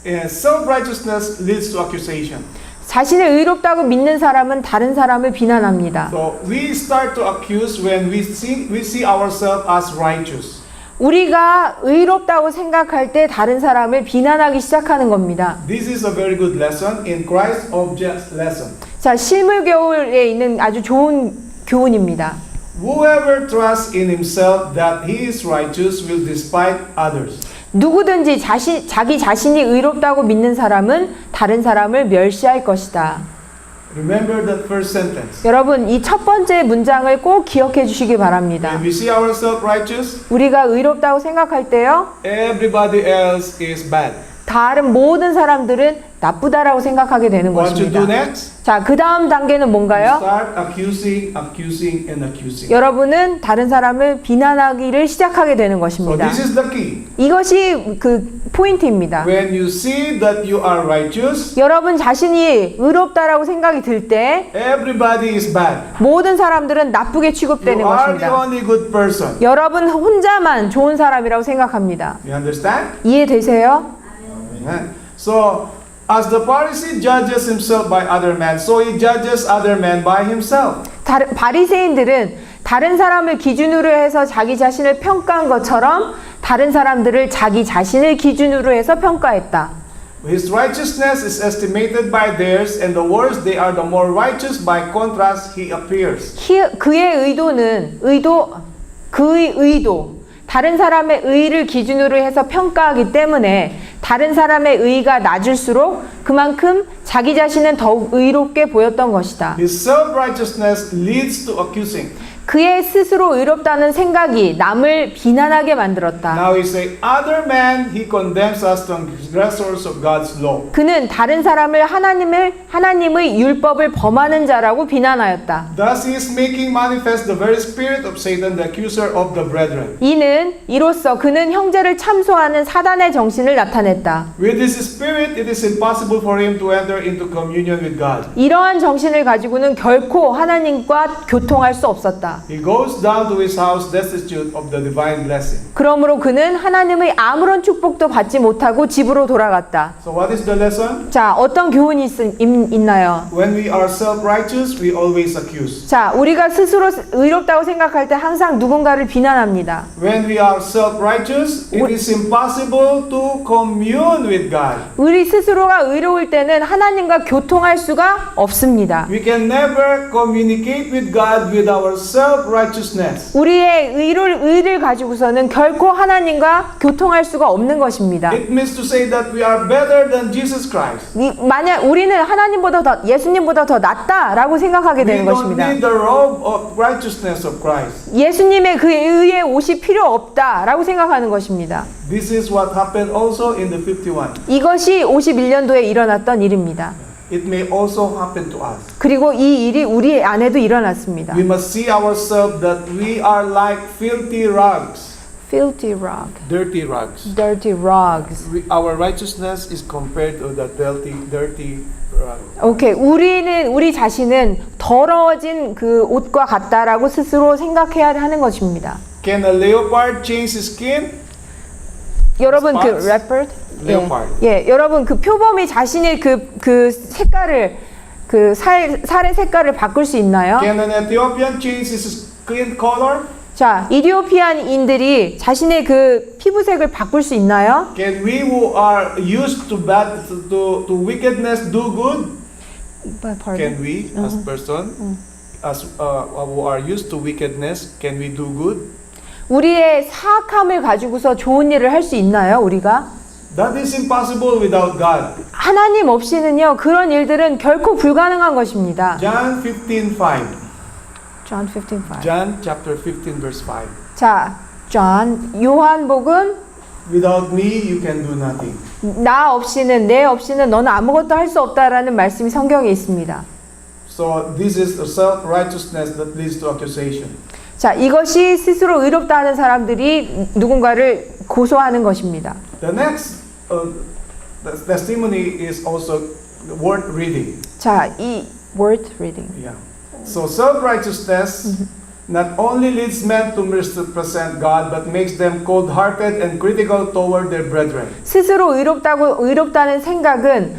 And self-righteousness leads to accusation. 자신을 의롭다고 믿는 사람은 다른 사람을 비난합니다. So we start to accuse when we see ourselves as righteous. 우리가 의롭다고 생각할 때 다른 사람을 비난하기 시작하는 겁니다. This is a very good lesson in Christ object lesson. 자, 실물교훈에 있는 아주 좋은 교훈입니다. Whoever trusts in himself that he is righteous will despise others. 누구든지 자기 자신이 의롭다고 믿는 사람은 다른 사람을 멸시할 것이다. Remember that first sentence. 여러분, 이 첫 번째 문장을 꼭 기억해 주시기 바랍니다. When we see ourselves righteous, 우리가 의롭다고 생각할 때요, everybody else is bad. 다른 모든 사람들은 나쁘다라고 생각하게 되는 What you do 것입니다. next? 자, 그 다음 단계는 뭔가요? Start accusing and accusing. 여러분은 다른 사람을 비난하기를 시작하게 되는 So 것입니다. this is the key. 이것이 그 포인트입니다. When you see that you are righteous, 여러분 자신이 의롭다라고 생각이 들 때 everybody is bad. 모든 사람들은 나쁘게 You 취급되는 are the 것입니다. only good person. 여러분 혼자만 좋은 사람이라고 생각합니다. You understand? 이해되세요? Amen. So, as the Pharisee judges himself by other men, so he judges other men by himself. 바리새인들은 다른 사람을 기준으로 해서 자기 자신을 평가한 것처럼 다른 사람들을 자기 자신을 기준으로 해서 평가했다. His righteousness is estimated by theirs, and the worse they are, the more righteous by contrast he appears. 그의 의도, 다른 사람의 의를 기준으로 해서 평가하기 때문에 다른 사람의 의가 낮을수록 그만큼 자기 자신은 더욱 의롭게 보였던 것이다. His self-righteousness leads to accusing. 그의 스스로 의롭다는 생각이 남을 비난하게 만들었다. Now he say, other men he condemns as transgressors of God's law. 그는 다른 사람을 하나님의 율법을 범하는 자라고 비난하였다. Thus he is making manifest the very spirit of Satan, the accuser of the brethren. 이로써 그는 형제를 참소하는 사단의 정신을 나타냈다. With this spirit, it is impossible for him to enter into communion with God. 이러한 정신을 가지고는 결코 하나님과 교통할 수 없었다. 돌아갑니다. He goes down to his house destitute of the divine blessing. 그러므로 그는 하나님의 아무런 축복도 받지 못하고 집으로 돌아갔다. So what is the lesson? 자, 어떤 교훈이 있나요? When we are self-righteous, we always accuse. 자, 우리가 스스로 의롭다고 생각할 때 항상 누군가를 비난합니다. When we are self-righteous, it is impossible to commune with God. 우리 스스로가 의로울 때는 하나님과 교통할 수가 없습니다. We can never communicate with God with our self-righteousness. 우리의 의를 가지고서는 결코 하나님과 교통할 수가 없는 것입니다. It means to say that we are better than Jesus Christ. 만약 우리는 하나님보다 더 예수님보다 더 낫다라고 생각하게 We 되는 don't 것입니다. need the robe of righteousness of Christ. 예수님의 그 의의 옷이 필요 없다라고 생각하는 것입니다. This is what happened also in the 51. 이것이 51년도에 일어났던 일입니다. It may also happen to us. 그리고 이 일이 우리 안에도 일어났습니다. We must see ourselves that we are like filthy rags, Filthy rug, dirty rags. dirty rugs. Our righteousness is compared to the dirty rag. 오케이, 우리 자신은 더러워진 그 옷과 같다라고 스스로 생각해야 하는 것입니다. Can a leopard change his skin? 여러분 그 Spots? leopard, Leopard. 예, 여러분 그 표범이 자신의 그 색깔을 그 살의 색깔을 바꿀 수 있나요? Can an Ethiopian change his skin color? 자, 이디오피안인들이 자신의 그 피부색을 바꿀 수 있나요? Can we who are used to bad to wickedness do good? Can we as person as who are used to wickedness can we do good? 우리의 사악함을 가지고서 좋은 일을 할 수 있나요, 우리가? That is impossible without God. 하나님 없이는요, 그런 일들은 결코 불가능한 것입니다. John 15:5. John 15:5. John chapter 15 verse 5. 자, 요한복음 Without me you can do nothing. 내 없이는 너는 아무것도 할 수 없다라는 말씀이 성경에 있습니다. So this is the self-righteousness that leads to accusation. 자, 이것이 스스로 의롭다 하는 사람들이 누군가를 고소하는 것입니다. The next testimony is also worth reading. 자, 이 worth reading. Yeah. So self-righteousness not only leads men to misrepresent God, but makes them cold-hearted and critical toward their brethren. 스스로 의롭다는 생각은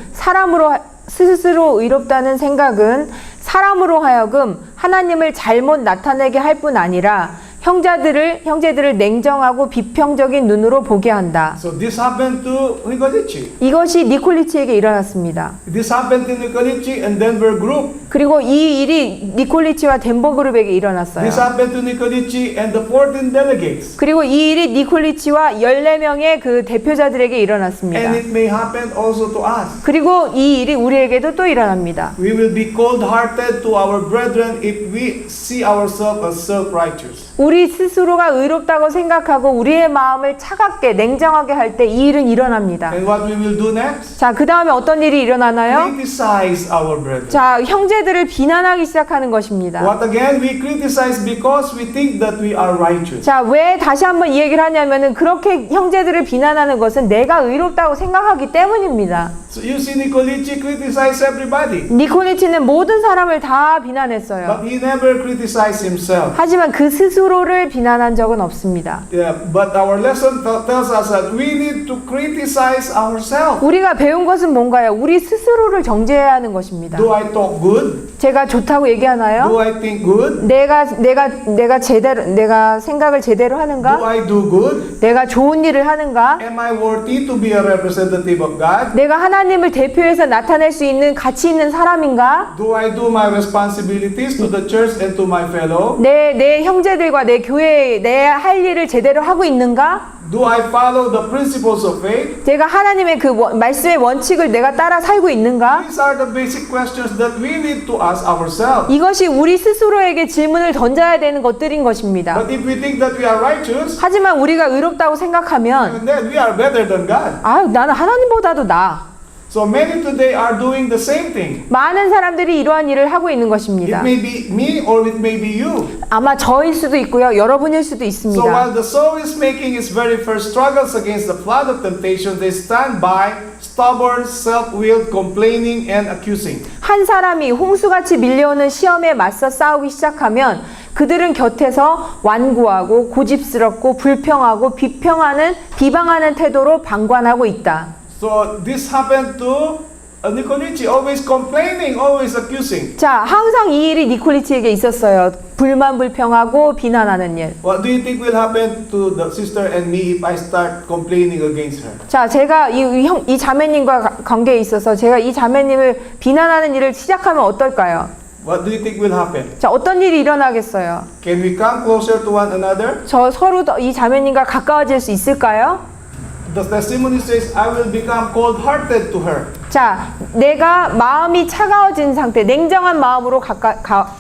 스스로 의롭다는 생각은 사람으로 하여금 하나님을 잘못 나타내게 할 뿐 아니라 형제들을 냉정하고 비평적인 눈으로 보게 한다. So this happened to Nicolici. 이것이 니콜리치에게 일어났습니다. This happened to Nicolici and Denver Group. 그리고 이 일이 니콜리치와 덴버 그룹에게 일어났어요. This happened to Nicolici and the 14 delegates. 그리고 이 일이 니콜리치와 14명의 그 대표자들에게 일어났습니다. And it may happen also to us. 그리고 이 일이 우리에게도 또 일어납니다. We will be cold-hearted to our brethren if we see ourselves as self-righteous. 우리 스스로가 의롭다고 생각하고 우리의 마음을 차갑게 냉정하게 할 때 이 일은 일어납니다. And what we will do next? 자, 그 다음에 어떤 일이 일어나나요? Criticize our brethren. 자, 형제들을 비난하기 시작하는 것입니다. What again? We criticize because we think that we are righteous. 자, 왜 다시 한번 이 얘기를 하냐면은 그렇게 형제들을 비난하는 것은 내가 의롭다고 생각하기 때문입니다. So you see Nicolici criticize everybody. 니콜리치는 모든 사람을 다 비난했어요. But he never criticized himself. 하지만 그 스스로를 비난한 적은 없습니다. Yeah, but our lesson tells us that we need to criticize ourselves. 우리가 배운 것은 뭔가요? 우리 스스로를 정죄해야 하는 것입니다. Do I talk good? 제가 좋다고 얘기하나요? Do I think good? 내가 생각을 제대로 Do 하는가? I do good? 내가 좋은 일을 하는가? Am I worthy to be a representative of God? 내가 하나님을 대표해서 나타낼 수 있는 가치 있는 사람인가? Do I do my responsibilities to the church and to my fellow? 내 형제들과 내 교회에 내 할 일을 제대로 하고 있는가? Do I follow the principles of faith? 제가 하나님의 그 말씀의 원칙을 내가 따라 살고 있는가? These are the basic questions that we need to ask ourselves. 이것이 우리 스스로에게 질문을 던져야 되는 것들인 것입니다. But if we think that we are righteous, 하지만 우리가 의롭다고 생각하면 then we are better than God. 아유, 나는 하나님보다도 나아. So many today are doing the same thing. 많은 사람들이 이러한 일을 하고 있는 It 것입니다. may be me or it may be you. 아마 저일 수도 있고요. 여러분일 수도 So while 있습니다. the soul is making its very first struggles against the flood of temptation, they stand by, stubborn, self-willed, complaining, and accusing. 한 사람이 홍수같이 밀려오는 시험에 맞서 싸우기 시작하면 그들은 곁에서 완고하고 고집스럽고 불평하고 비방하는 태도로 방관하고 있다. So this happened to Nicolici, always complaining, always accusing. 자, 항상 이 일이 니콜리치에게 있었어요. 불평하고 비난하는 일. What do you think will happen to the sister and me if I start complaining against her? 자, 제가 이 자매님과 관계에 있어서 제가 이 자매님을 비난하는 일을 시작하면 어떨까요? What do you think will happen? 자, 어떤 일이 일어나겠어요? Can we come closer to one another? 저 서로 이 자매님과 가까워질 수 있을까요? The testimony says, I will become cold-hearted to her. 자, 내가 마음이 차가워진 상태, 냉정한 마음으로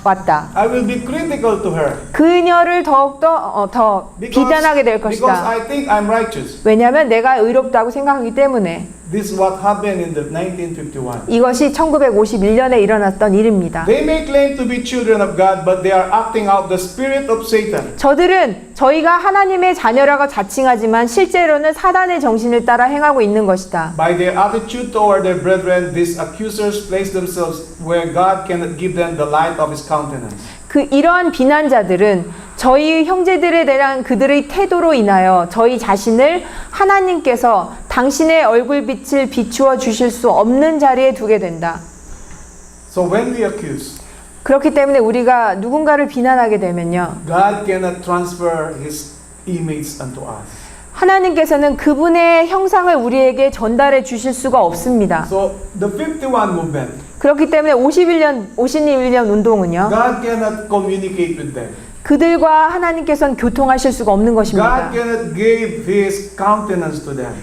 왔다. I will be critical to her. 그녀를 더욱더 더 비난하게 될 Because 것이다. I think I'm righteous. 왜냐하면 내가 의롭다고 생각하기 때문에. This is what happened in the 1951. 이것이 1951년에 일어났던 일입니다. They may claim to be children of God, but they are acting out the spirit of Satan. 저들은 저희가 하나님의 자녀라고 자칭하지만 실제로는 사단의 정신을 따라 행하고 있는 것이다. By their attitude toward their brethren, these accusers place themselves where God cannot give them the light of His countenance. 이러한 비난자들은 저희 형제들에 대한 그들의 태도로 인하여 저희 자신을 하나님께서 당신의 얼굴빛을 비추어 주실 수 없는 자리에 두게 된다. So when we accuse, 그렇기 때문에 우리가 누군가를 비난하게 되면요. God cannot transfer His image unto us. 하나님께서는 그분의 형상을 우리에게 전달해 주실 수가 없습니다. So the 51 movement, 그렇기 때문에 51년 운동은요. God cannot communicate with them. 그들과 하나님께서는 교통하실 수가 없는 것입니다. God cannot give His countenance to them.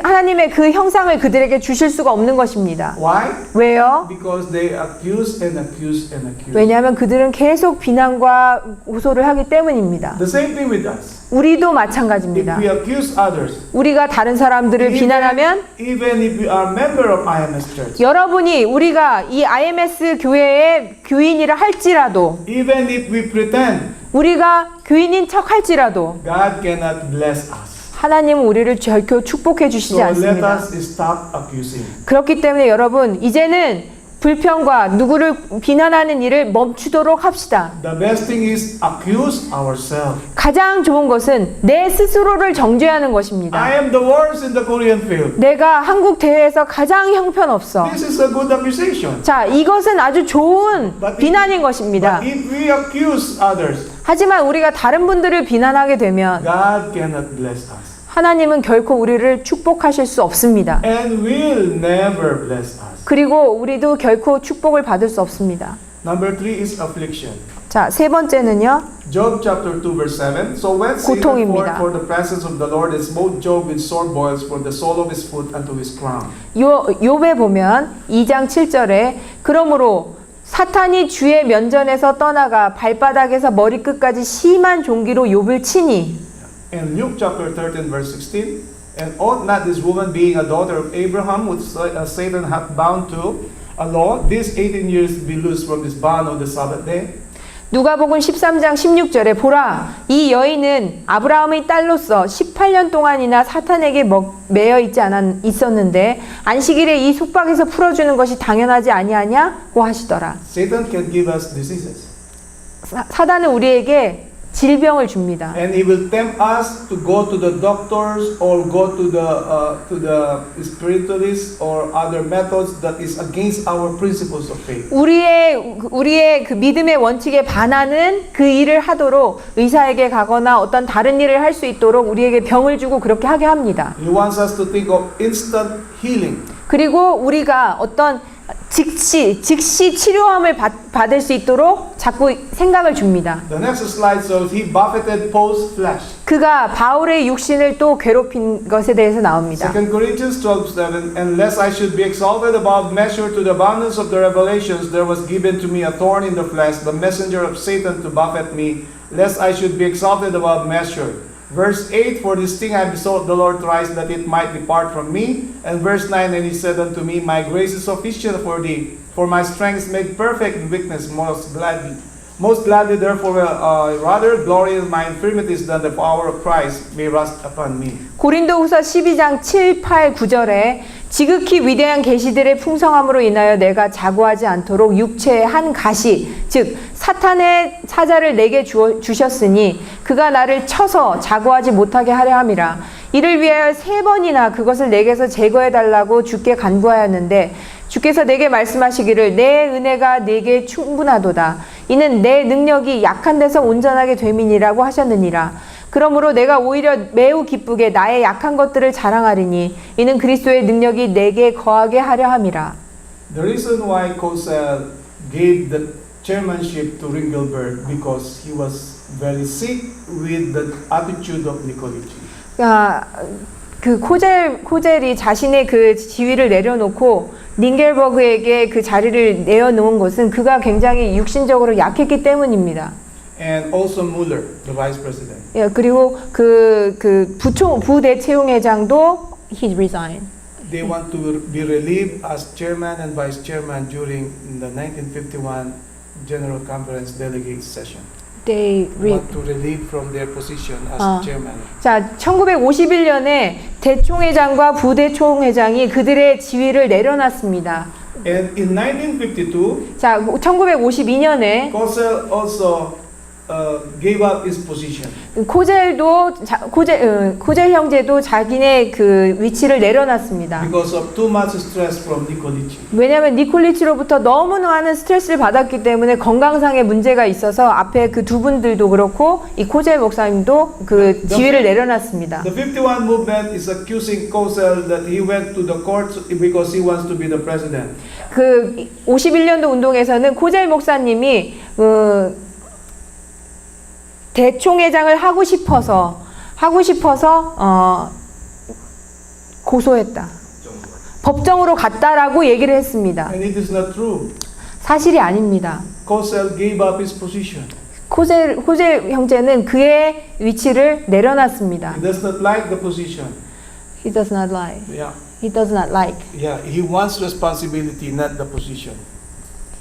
하나님의 그 형상을 그들에게 주실 수가 없는 것입니다. Why? 왜요? Because they accuse and accuse and accuse. 왜냐하면 그들은 계속 비난과 고소를 하기 때문입니다. The same thing with us. 우리도 If 마찬가지입니다. we accuse others, 우리가 다른 사람들을 비난하면 even if we are member of IMS Church, 여러분이 우리가 이 IMS 교회의 교인이라 할지라도 even if we pretend, 우리가 교인인 척 할지라도 God cannot bless us. 하나님은 우리를 결코 축복해 주시지 So let 않습니다. us stop accusing. 그렇기 때문에 여러분 이제는 불평과 누구를 비난하는 일을 멈추도록 합시다. The best thing is accuse ourselves. 가장 좋은 것은 내 스스로를 정죄하는 I 것입니다. am the worst in the Korean field. 내가 한국 대회에서 가장 형편없어. This is a good accusation. 자, 이것은 아주 좋은 비난인 것입니다. But if we accuse others, 하지만 우리가 다른 분들을 비난하게 되면 God cannot bless us. 하나님은 결코 우리를 축복하실 수 없습니다. And will never bless us. 그리고 우리도 결코 축복을 받을 수 없습니다. Number 3 is affliction. 자, 세 번째는요. Job chapter 2 verse 7. So when Satan 고통입니다. for the presence of the Lord and smote Job with sore boils from the sole of his foot unto his crown. 욥에 보면 2장 7절에 그러므로 사탄이 주의 면전에서 떠나가 발바닥에서 머리끝까지 심한 종기로 욥을 치니. And Luke chapter 13 verse 16. And ought not this woman being a daughter of Abraham which Satan hath bound to a law, these 18 years be loosed from this bond on the Sabbath day? 누가복음 13장 16절에 보라 이 여인은 아브라함의 딸로서 18년 동안이나 사탄에게 매여 있었는데 안식일에 이 속박에서 풀어주는 것이 당연하지 아니하냐고 하시더라. Satan can give us diseases. 사단은 우리에게 질병을 줍니다. And he will tempt us to go to the doctors or go to the spiritualists or other methods that is against our principles of faith. 우리의 그 믿음의 원칙에 반하는 그 일을 하도록 의사에게 가거나 어떤 다른 일을 할 수 있도록 우리에게 병을 주고 그렇게 하게 합니다. He wants us to think of instant healing. 그리고 우리가 어떤 즉시 치료함을 받을 수 있도록 자꾸 생각을 줍니다. The next slide shows he buffeted Paul's flesh. 그가 바울의 육신을 또 괴롭힌 것에 대해서 나옵니다. 2 Corinthians 12:7 And lest I should be exalted above measure to the abundance of the revelations, there was given to me a thorn in the flesh, the messenger of Satan to buffet me, lest I should be exalted above measure. Verse 8, for this thing I besought the Lord thrice that it might depart from me. And verse 9, and he said unto me, my grace is sufficient for thee, for my strength is made perfect in weakness. Most gladly therefore rather glory in my infirmities than the power of Christ may rest upon me. 고린도후서 12장 7, 8, 9절에 지극히 위대한 계시들의 풍성함으로 인하여 내가 자고하지 않도록 육체의 한 가시 즉 사탄의 사자를 내게 주셨으니 그가 나를 쳐서 자고하지 못하게 하려 함이라. 이를 위하여 3번이나 그것을 내게서 제거해 달라고 주께 간구하였는데 주께서 내게 말씀하시기를 내 은혜가 내게 충분하도다. 이는 내 능력이 약한 데서 온전하게 됨이니라고 하셨느니라. 그러므로 내가 오히려 매우 기쁘게 나의 약한 것들을 자랑하리니 이는 그리스도의 능력이 내게 거하게 하려 함이라. The reason why Cosel gave the chairmanship to Ringelberg because he was very sick with the attitude of Nicolici. 그 코젤이 자신의 그 지위를 내려놓고 링겔버그에게 그 자리를 내어놓은 것은 그가 굉장히 육신적으로 약했기 때문입니다. And also Mueller, the vice president. 예, 그리고 그 부대채용회장도 he resigned. They want to be relieved as chairman and vice chairman during the 1951 General Conference delegate session. They Want to relieve from their position as chairman. 자, 1951년에 대총회장과 부대총회장이 그들의 지위를 내려놨습니다. And in 1952, 자, 1952년에 Cosel also gave up his position. 코젤 형제도 자기네 그 위치를 내려놨습니다. Because of too much stress from Nicolici. 왜냐하면 니콜리치로부터 너무 많은 스트레스를 받았기 때문에 건강상의 문제가 있어서 앞에 그 두 분들도 그렇고 이 코젤 목사님도 그 지위를 내려놨습니다. The 51 movement is accusing Cosel that he went to the court because he wants to be the president. 그 51년도 운동에서는 코젤 목사님이 대총회장을 하고 싶어서 고소했다. 법정으로 갔다라고 얘기를 했습니다. And it is not true. 사실이 아닙니다. Cosel gave up his position. 코젤 형제는 그의 위치를 내려놨습니다. He does not like the position. He does not lie. Yeah. He does not like. Yeah, he wants responsibility, not the position.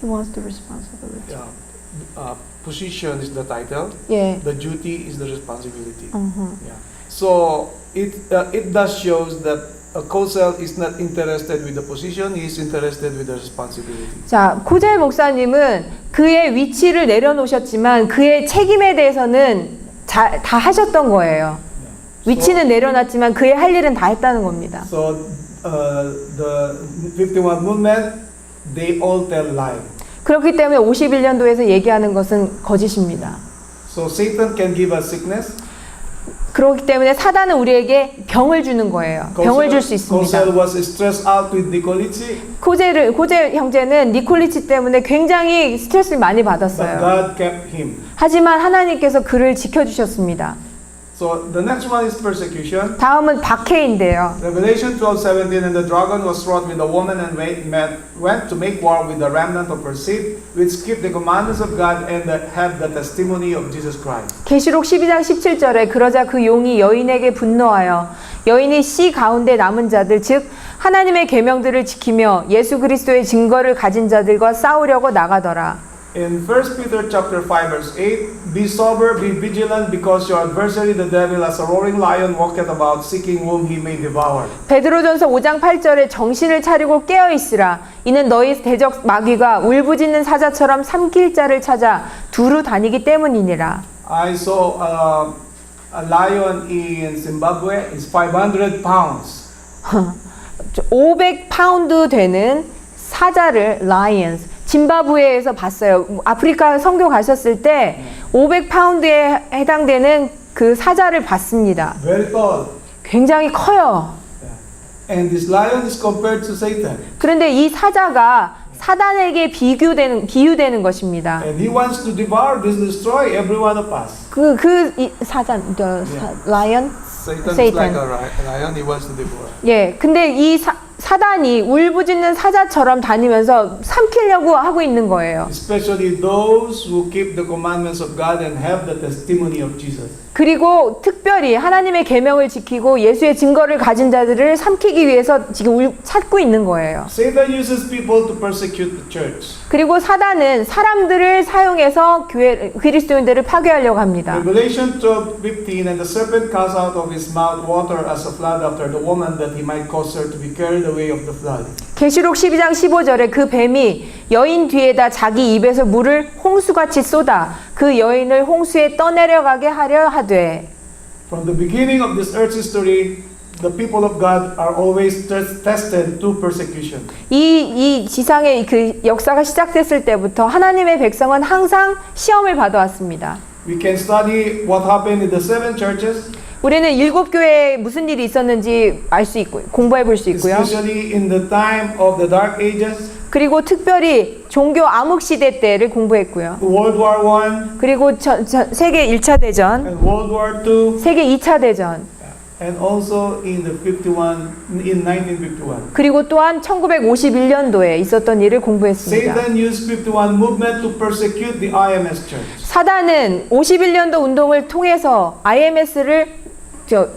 He wants the responsibility. Yeah. Position is the title. 예. The duty is the responsibility. Yeah. So it does shows that Cosel is not interested with the position. He is interested with the responsibility. 자, 코젤 목사님은 그의 위치를 내려놓으셨지만 그의 책임에 대해서는 다 하셨던 거예요. 위치는 내려놨지만 그의 할 일은 다 했다는 겁니다. So the 51 movement, they all tell lie. 그렇기 때문에 51년도에서 얘기하는 것은 거짓입니다. So Satan can give us sickness. 그렇기 때문에 사단은 우리에게 병을 주는 거예요. 병을 줄 수 있습니다. Cosel was stressed out with Nicolici. 코젤 형제는 니콜리치 때문에 굉장히 스트레스를 많이 But 받았어요. God kept him. 하지만 하나님께서 그를 지켜주셨습니다. So the next one is persecution. 다음은 박해인데요. Revelation 12:17, and the dragon was wroth with the woman and went to make war with the remnant of her seed, which keep the commandments of God and that have the testimony of Jesus Christ. 계시록 12장 17절에 그러자 그 용이 여인에게 분노하여 여인이 씨 가운데 남은 자들 즉 하나님의 계명들을 지키며 예수 그리스도의 증거를 가진 자들과 싸우려고 나가더라. In 1 Peter chapter 5 verse 8, be sober, be vigilant, because your adversary the devil as a roaring lion walketh about seeking whom he may devour. 베드로전서 5장 8절에 정신을 차리고 깨어 있으라. 이는 너희 대적 마귀가 울부짖는 사자처럼 삼킬 자를 찾아 두루 다니기 때문이니라. I saw a lion in Zimbabwe. It's 500 pounds. 500파운드 되는 사자를 lions 짐바브웨에서 봤어요. 아프리카 선교 가셨을 때 500파운드에 해당되는 그 사자를 봤습니다. Very tall. 굉장히 커요. And this lion is compared to Satan. 그런데 이 사자가 사단에게 비유되는 것입니다. And he wants to devour, destroy every one of us. 이 사자, lion? Satan is Satan. like a lion. He wants to devour. 예, 근데 이 사단이 울부짖는 사자처럼 다니면서 삼키려고 하고 있는 거예요. Especially those who keep the commandments of God and have the testimony of Jesus. 그리고 특별히 하나님의 계명을 지키고 예수의 증거를 가진 자들을 삼키기 위해서 지금 찾고 있는 거예요. Satan uses people to persecute the church. 그리고 사단은 사람들을 사용해서 교회 그리스도인들을 파괴하려고 합니다. Revelation 12:15 and the serpent cast out of his mouth water as a flood after the woman that he might cause her to be carried away of the flood. 계시록 12장 15절에 그 뱀이 여인 뒤에다 자기 입에서 물을 홍수같이 쏟아 그 여인을 홍수에 떠내려가게 하려 하되. From the beginning of this earth's history, the people of God are always tested to persecution. 이 지상의 그 역사가 시작됐을 때부터 하나님의 백성은 항상 시험을 받아왔습니다. We can study what happened in the seven churches, 우리는 7교회에 무슨 일이 있었는지 알 수 있고 공부해 볼 수 있고요. especially in the time of the Dark Ages, 그리고 특별히 종교 암흑 시대 때를 공부했고요. World War I, 그리고 세계 1차 대전, and World War II, 세계 2차 대전, and also in 1951. 그리고 또한 1951년도에 있었던 일을 공부했습니다. Satan used 51 movement to persecute the IMS church. 사단은 51년도 운동을 통해서 IMS를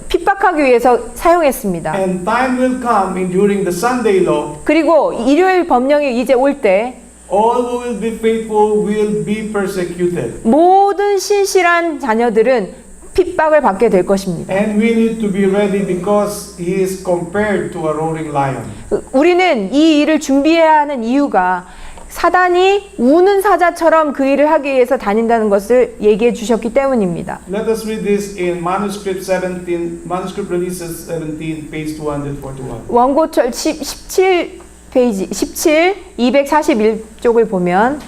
핍박하기 위해서 사용했습니다. And time will come in during the Sunday law, 그리고 일요일 법령이 이제 올 때 all who will be faithful will be persecuted. 모든 신실한 자녀들은 핍박을 받게 될 것입니다. And we need to be ready because he is compared to a roaring lion. 우리는 이 일을 준비해야 하는 이유가 사단이 우는 사자처럼 그 일을 하기 위해서 다닌다는 것을 얘기해 주셨기 때문입니다. Let us read this in manuscript releases 17, page 241. 원고철 17페이지 17 241쪽을 보면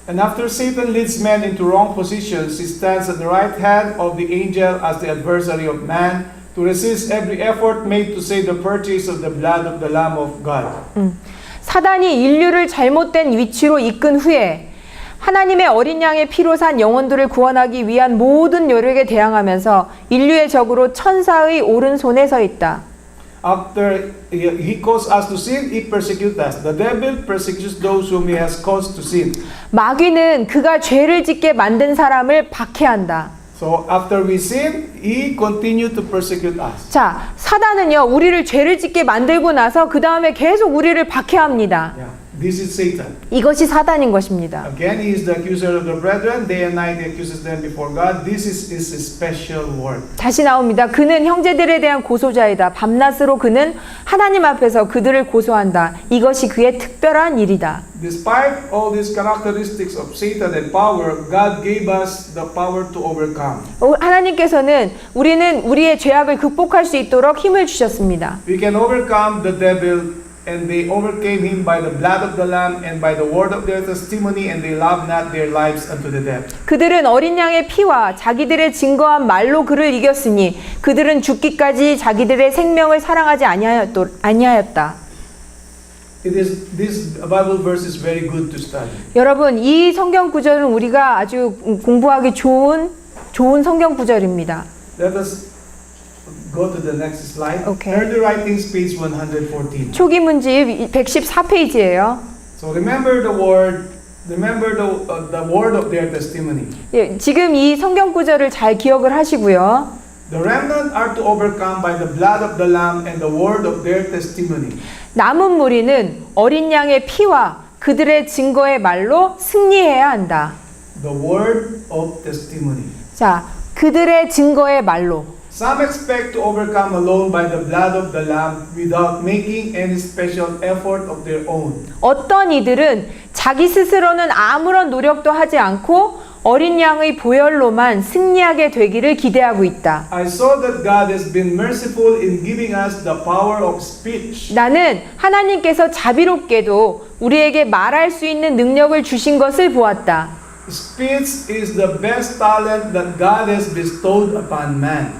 And after Satan leads men into wrong positions, he stands at the right hand of the angel as the adversary of man to resist every effort made to save the purchase of the blood of the Lamb of God. 사단이 인류를 잘못된 위치로 이끈 후에 하나님의 어린 양의 피로 산 영혼들을 구원하기 위한 모든 노력에 대항하면서 인류의 적으로 천사의 오른손에 서 있다. After he caused us to sin, he persecutes us. The devil persecutes those whom he has caused to sin. 마귀는 그가 죄를 짓게 만든 사람을 박해한다. So after we sin, he continued to persecute us. 자, 사단은요, 우리를 죄를 짓게 만들고 나서 그 다음에 계속 우리를 박해합니다. Yeah. This is Satan. 이것이 사단인 것입니다. Again, he is the accuser of the brethren. Day and night he accuses them before God. This is his special work. 다시 나옵니다. 그는 형제들에 대한 고소자이다. 밤낮으로 그는 하나님 앞에서 그들을 고소한다. 이것이 그의 특별한 일이다. Despite all these characteristics of Satan and power, God gave us the power to overcome. 하나님께서는 우리는 우리의 죄악을 극복할 수 있도록 힘을 주셨습니다. We can overcome the devil, and they overcame him by the blood of the Lamb and by the word of their testimony, and they loved not their lives unto the death. 그들은 어린 양의 피와 자기들의 증거한 말로 그를 이겼으니 그들은 죽기까지 자기들의 생명을 사랑하지 아니하였다. This Bible verse is very good to study. 여러분, 이 성경 구절은 우리가 아주 공부하기 좋은 성경 구절입니다. Let us go to the next slide. Okay. Early Writings, page 114. 초기 문집 114페이지예요. So remember the word. Remember the word of their testimony. 예, 지금 이 성경 구절을 잘 기억을 하시고요. The remnant are to overcome by the blood of the Lamb and the word of their testimony. 남은 무리는 어린 양의 피와 그들의 증거의 말로 승리해야 한다. The word of testimony. 자, 그들의 증거의 말로. Some expect to overcome alone by the blood of the Lamb without making any special effort of their own. 어떤 이들은 자기 스스로는 아무런 노력도 하지 않고 어린 양의 보혈로만 승리하게 되기를 기대하고 있다. I saw that God has been merciful in giving us the power of speech. 나는 하나님께서 자비롭게도 우리에게 말할 수 있는 능력을 주신 것을 보았다. Speech is the best talent that God has bestowed upon man.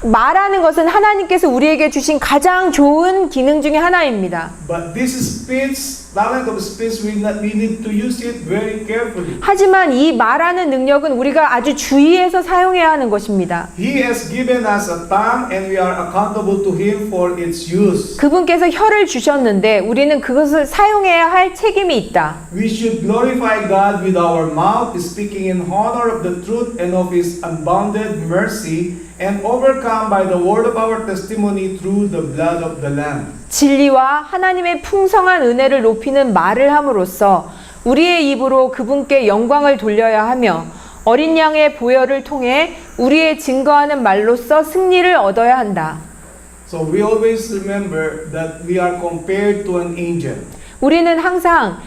말하는 것은 하나님께서 우리에게 주신 가장 좋은 기능 중에 하나입니다. But this speech, talent of speech, we need to use it very carefully. 하지만 이 말하는 능력은 우리가 아주 주의해서 사용해야 하는 것입니다. He has given us a tongue and we are accountable to Him for its use. 그분께서 혀를 주셨는데 우리는 그것을 사용해야 할 책임이 있다. We should glorify God with our mouth, speaking in honor of the truth and of His unbounded mercy, and overcome by the word of our testimony through the blood of the Lamb. 진리와 하나님의 풍성한 은혜를 높이는 말을 함으로써 우리의 입으로 그분께 영광을 돌려야 하며 어린 양의 보혈을 통해 우리의 증거하는 말로써 승리를 얻어야 한다. So we always remember that we are compared to an angel. 우리는 항상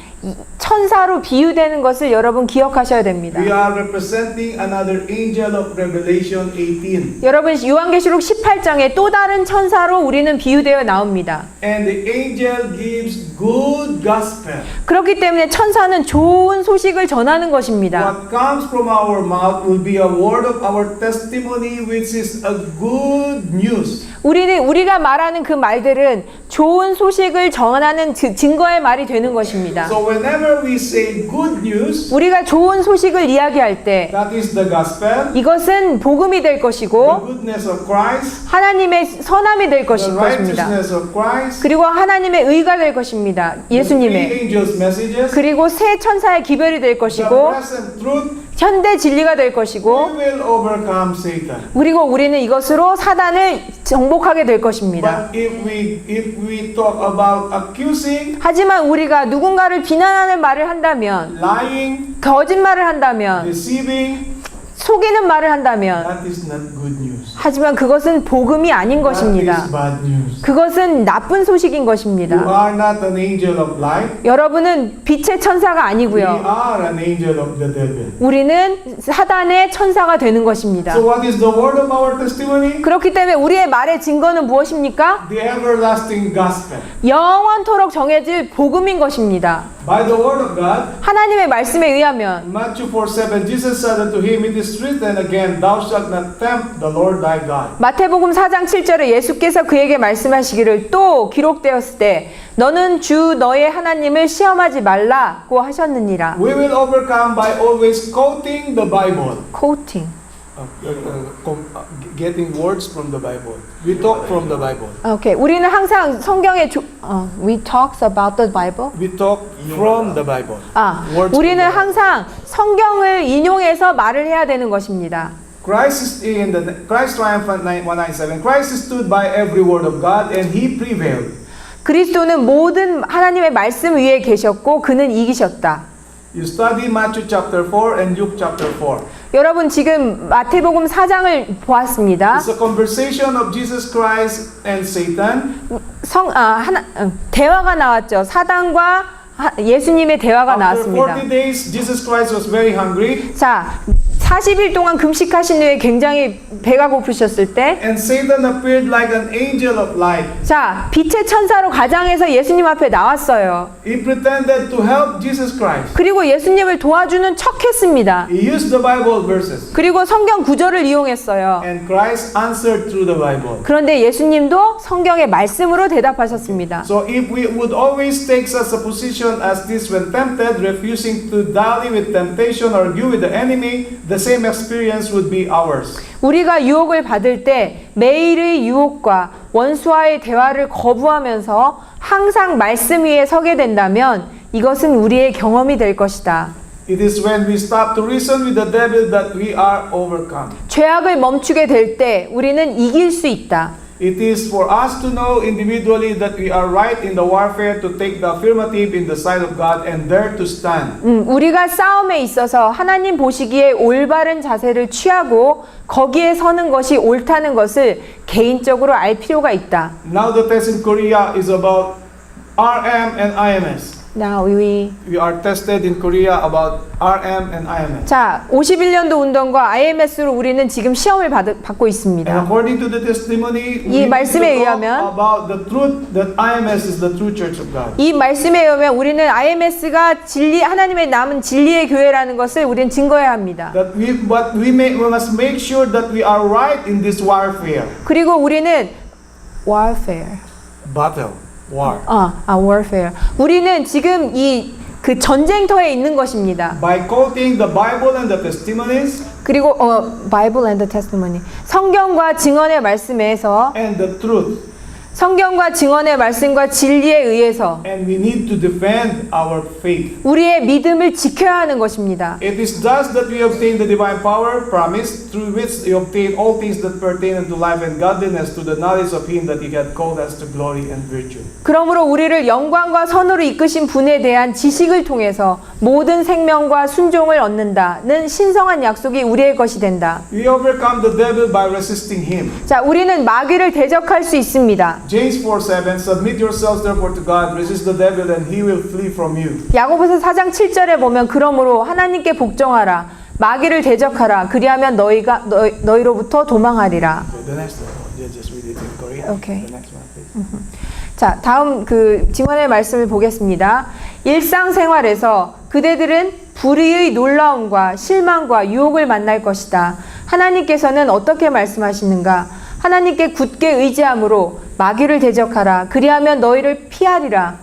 천사로 비유되는 것을 여러분 기억하셔야 됩니다. We are representing another angel of Revelation 18. 여러분 요한계시록 18장에 또 다른 천사로 우리는 비유되어 나옵니다. And the angel gives good gospel. 그렇기 때문에 천사는 좋은 소식을 전하는 것입니다. What comes from our mouth will be a word of our testimony, which is a good news. 우리가 말하는 그 말들은 좋은 소식을 전하는 증거의 말이 되는 것입니다. So whenever we say good news, 우리가 좋은 소식을 이야기할 때 that is the gospel, 이것은 복음이 될 the 것이고 goodness of Christ, 하나님의 선함이 될 the 것입니다. righteousness of Christ, 그리고 하나님의 의가 될 것입니다. the three 예수님의. angels' messages, 그리고 세 천사의 기별이 될 the 것이고 present truth, 현대 진리가 될 we 것이고 will overcome Satan. 그리고 우리는 이것으로 사단을 정복하게 될 것입니다. But if we talk about accusing, 하지만 우리가 누군가를 비난하는 말을 한다면 lying, 거짓말을 한다면 deceiving, 속이는 말을 한다면 that is not good news. 하지만 그것은 복음이 아닌 That 것입니다. is bad news. 그것은 나쁜 소식인 You 것입니다. are not an angel of light. 여러분은 빛의 천사가 We 아니고요. are an angel of the devil. 우리는 사단의 천사가 되는 것입니다. So what is the word of our testimony? 그렇기 때문에 우리의 말의 증거는 무엇입니까? The everlasting gospel. 영원토록 정해질 복음인 것입니다. By the word of God, 하나님의 말씀에 의하면 Matthew 4:7, Jesus said unto him, It is written again, Thou shalt not tempt the Lord thy God. 마태복음 4장 7절에 예수께서 그에게 말씀하시기를 또 기록되었을 때 너는 주 너의 하나님을 시험하지 말라고 하셨느니라. We will overcome by always quoting the Bible. 코팅. Getting words from the Bible. We talk from the Bible. 오케이. 우리는 항상 성경에 we talks about the Bible. We talk from the Bible. Words 우리는 from the Bible. 항상 성경을 인용해서 말을 해야 되는 것입니다. Christ triumphant 197. Christ stood by every word of God and he prevailed. 그리스도는 모든 하나님의 말씀 위에 계셨고 그는 이기셨다. You study Matthew chapter 4 and Luke chapter 4. 여러분 지금 마태복음 4장을 보았습니다. It's a conversation of Jesus Christ and Satan. 대화가 나왔죠. 사단과 예수님의 대화가 After 나왔습니다. 40 days, Jesus Christ was very hungry. 자, 40일 동안 금식하신 후에 굉장히 배가 고프셨을 때, And Satan appeared like an angel of light. 자, 빛의 천사로 가장해서 예수님 앞에 나왔어요. He pretended to help Jesus Christ. 그리고 예수님을 도와주는 척 했습니다. He used the Bible verses. 그리고 성경 구절을 이용했어요. And Christ answered through the Bible. 그런데 예수님도 성경의 말씀으로 대답하셨습니다. So if we would always take such a position as this when tempted, refusing to dally with temptation or argue with the enemy, the same experience would be ours. 우리가 유혹을 받을 때 매일의 유혹과 원수와의 대화를 거부하면서 항상 말씀 위에 서게 된다면 이것은 우리의 경험이 될 것이다. It is when we stop to reason with the devil that we are overcome. 죄악을 멈추게 될 때 우리는 이길 수 있다. It is for us to know individually that we are right in the warfare to take the affirmative in the sight of God and dare to stand. 우리가 싸움에 있어서 하나님 보시기에 올바른 자세를 취하고 거기에 서는 것이 옳다는 것을 개인적으로 알 필요가 있다. Now the test in Korea is about RM and IMS. Now we We are tested in Korea about RM and IMS. 자, 51년도 운동과 IMS로 우리는 지금 시험을 받고 And 있습니다. according to the testimony, 이 we 말씀에 need to talk 의하면 about the truth that IMS is the true church of God. 이 말씀에 의하면 우리는 IMS가 진리 하나님의 남은 진리의 교회라는 것을 우리는 증거해야 합니다. But we must make sure that we are right in this warfare. 그리고 우리는 warfare. Battle. War. warfare. 우리는 지금 그 전쟁터에 있는 것입니다. By quoting the Bible and the testimonies 그리고 Bible and the testimony. 성경과 증언의 말씀에서 and the truth. 성경과 증언의 말씀과 진리에 의해서 And we need to defend our faith. 우리의 믿음을 지켜야 하는 것입니다. It is thus that we obtain the divine power promised, through which we obtain all things that pertain unto life and godliness, to the knowledge of Him that He hath called us to glory and virtue. 그러므로 우리를 영광과 선으로 이끄신 분에 대한 지식을 통해서 모든 생명과 순종을 얻는다는 신성한 약속이 우리의 것이 된다. We overcome the devil by resisting him. 자, 우리는 마귀를 대적할 수 있습니다. James 4:7 Submit yourselves therefore to God, resist the devil, and he will flee from you. 야고보서 4장 7절에 보면 그러므로 하나님께 복종하라. 마귀를 대적하라. 그리하면 너희로부터 도망하리라. Okay, the next one. Just read it in Korean. Okay. The next one, please. 자, 다음 그 증언의 말씀을 보겠습니다. 일상생활에서 그대들은 불의의 놀라움과 실망과 유혹을 만날 것이다. 하나님께서는 어떻게 말씀하시는가? 하나님께 굳게 의지함으로 마귀를 대적하라. 그리하면 너희를 피하리라.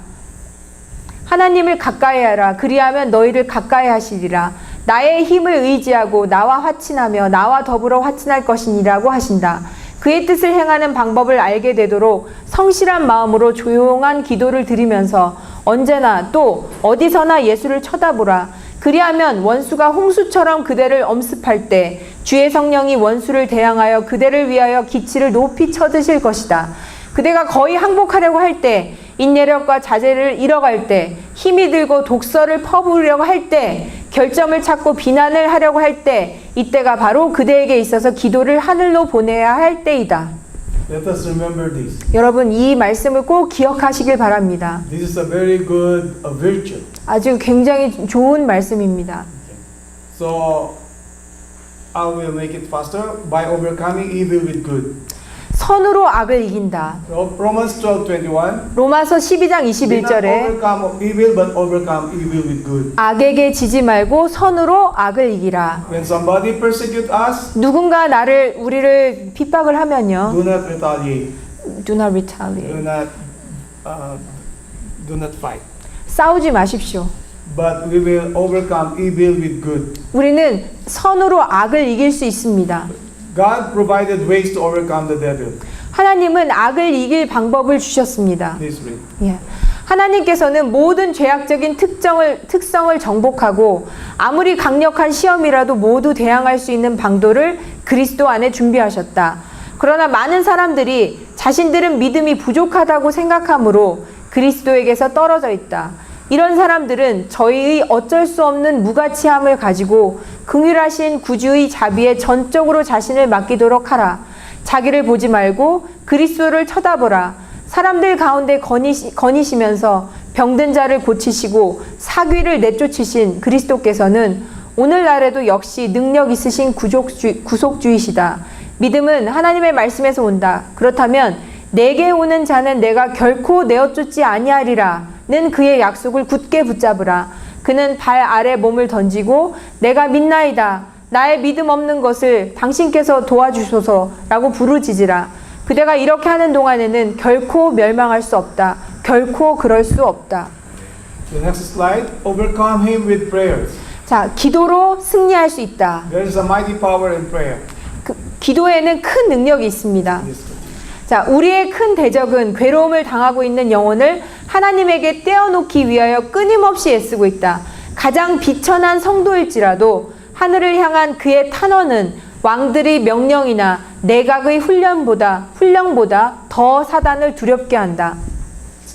하나님을 가까이 하라. 그리하면 너희를 가까이 하시리라. 나의 힘을 의지하고 나와 화친하며 나와 더불어 화친할 것이니라고 하신다. 그의 뜻을 행하는 방법을 알게 되도록 성실한 마음으로 조용한 기도를 드리면서 언제나 또 어디서나 예수를 쳐다보라. 그리하면 원수가 홍수처럼 그대를 엄습할 때 주의 성령이 원수를 대항하여 그대를 위하여 기치를 높이 쳐드실 것이다. 그대가 거의 항복하려고 할 때, 인내력과 자제를 잃어갈 때, 힘이 들고 독서를 퍼부으려고 할 때, 결점을 찾고 비난을 하려고 할 때, 이때가 바로 그대에게 있어서 기도를 하늘로 보내야 할 때이다. Let us remember this. 여러분, 이 말씀을 꼭 기억하시길 바랍니다. This is a very good virtue. 아주 굉장히 좋은 말씀입니다. So I will make it faster by overcoming evil with good. 선으로 악을 이긴다. Romans 12:21. 로마서 12장 Do not 21절에 overcome evil, but overcome evil with good. 악에게 지지 말고 선으로 악을 이기라. When somebody persecute us, 누군가 우리를 핍박을 하면요. do not retaliate. Do not retaliate. Do not fight. 싸우지 마십시오. But we will overcome evil with good. 우리는 선으로 악을 이길 수 있습니다. God provided ways to overcome the devil. 하나님은 악을 이길 방법을 주셨습니다. Please read. 예. 하나님께서는 모든 죄악적인 특성을 정복하고 아무리 강력한 시험이라도 모두 대항할 수 있는 방도를 그리스도 안에 준비하셨다. 그러나 많은 사람들이 자신들은 믿음이 부족하다고 생각하므로 그리스도에게서 떨어져 있다. 이런 사람들은 저희의 어쩔 수 없는 무가치함을 가지고 긍휼하신 구주의 자비에 전적으로 자신을 맡기도록 하라. 자기를 보지 말고 그리스도를 쳐다보라. 사람들 가운데 거니시면서 병든 자를 고치시고 사귀를 내쫓으신 그리스도께서는 오늘날에도 역시 능력 있으신 구속주이시다. 믿음은 하나님의 말씀에서 온다. 그렇다면 내게 오는 자는 내가 결코 내어쫓지 아니하리라는 그의 약속을 굳게 붙잡으라. 그는 발 아래 몸을 던지고 내가 믿나이다. 나의 믿음 없는 것을 당신께서 도와주소서라고 부르짖으라. 그대가 이렇게 하는 동안에는 결코 멸망할 수 없다. 결코 그럴 수 없다. The next slide. Overcome him with prayers. 자, 기도로 승리할 수 있다. There is a mighty power in prayer. 기도에는 큰 능력이 있습니다. 자, 우리의 큰 대적은 괴로움을 당하고 있는 영혼을 하나님에게 떼어놓기 위하여 끊임없이 애쓰고 있다. 가장 비천한 성도일지라도 하늘을 향한 그의 탄원은 왕들의 명령이나 내각의 훈령보다 더 사단을 두렵게 한다.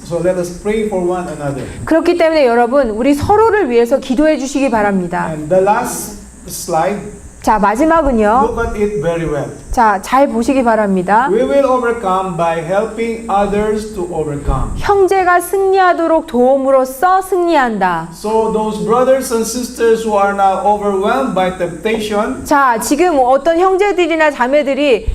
So let us pray for one another. 그렇기 때문에 여러분, 우리 서로를 위해서 기도해 주시기 바랍니다. And the last slide. 자, 마지막은요. Look at it very well. 자, 잘 보시기 바랍니다. We will overcome by helping others to overcome. 형제가 승리하도록 도움으로써 승리한다. So those brothers and sisters who are now overwhelmed by temptation, 자, 지금 어떤 형제들이나 자매들이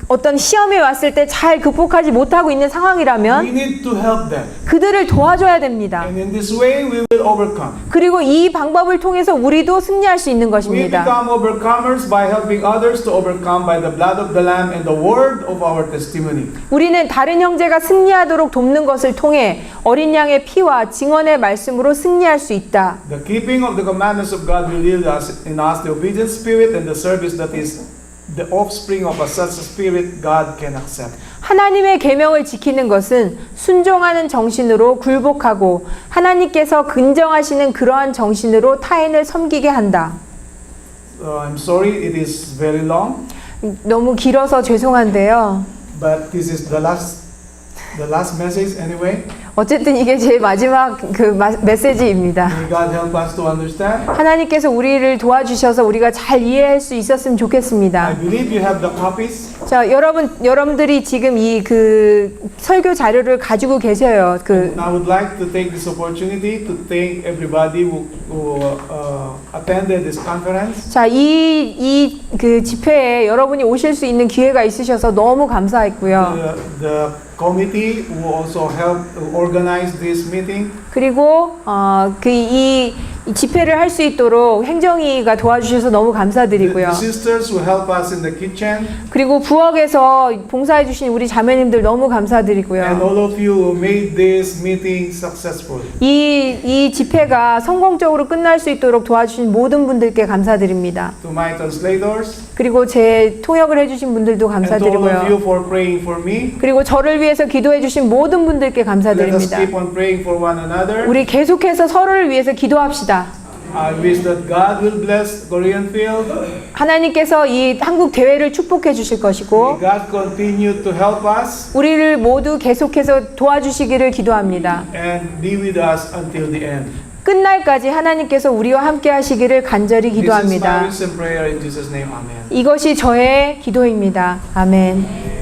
어떤 시험에 왔을 때 잘 극복하지 못하고 있는 we 상황이라면 need to help them. 그들을 도와줘야 됩니다. And in this way we will overcome. 그리고 이 방법을 통해서 우리도 승리할 수 있는 We 것입니다. become overcomers by helping others to overcome by the blood of the Lamb and the word of our testimony. 우리는 다른 형제가 승리하도록 돕는 것을 통해 어린 양의 피와 증언의 말씀으로 승리할 수 있다. The keeping of the commandments of God will yield us in us the obedient spirit and the service that is the offspring of a such a spirit God can accept. 하나님의 계명을 지키는 것은 순종하는 정신으로 굴복하고 하나님께서 긍정하시는 그러한 정신으로 타인을 섬기게 한다. I'm sorry it is very long, 너무 길어서 죄송한데요. but this is the last message anyway. 어쨌든 이게 제 마지막 메시지입니다. May God help us to understand. 하나님께서 우리를 도와주셔서 우리가 잘 이해할 수 있었으면 좋겠습니다. I believe you have the copies. 자, 여러분들이 지금 이 설교 자료를 가지고 계세요. And I would like to take this opportunity to thank everybody who attended this conference. 자, 이 집회에 여러분이 오실 수 있는 기회가 있으셔서 너무 감사했고요. The committee who also helped organize this meeting. 그리고 이 집회를 할 수 있도록 행정위가 도와주셔서 너무 감사드리고요. The sisters who help us in the kitchen. 그리고 부엌에서 봉사해 주신 우리 자매님들 너무 And 감사드리고요. all of you who made this meeting successful. 이 집회가 성공적으로 끝날 수 있도록 도와주신 모든 분들께 감사드립니다. To my translators. 그리고 제 통역을 해주신 분들도 And to all of you 감사드리고요. for praying for me. 그리고 저를 위해서 기도해 주신 모든 분들께 Let us 감사드립니다. keep on praying for one another. 우리 계속해서 서로를 위해서 기도합시다. I wish that God will bless Korean Field. 하나님께서 이 한국 대회를 축복해 주실 것이고 May God continue to help us 우리를 모두 계속해서 도와주시기를 기도합니다. and be with us until the end. 끝날까지 하나님께서 우리와 함께 하시기를 간절히 This is my 기도합니다. wish and prayer in Jesus' name. Amen. 이것이 저의 기도입니다. 아멘.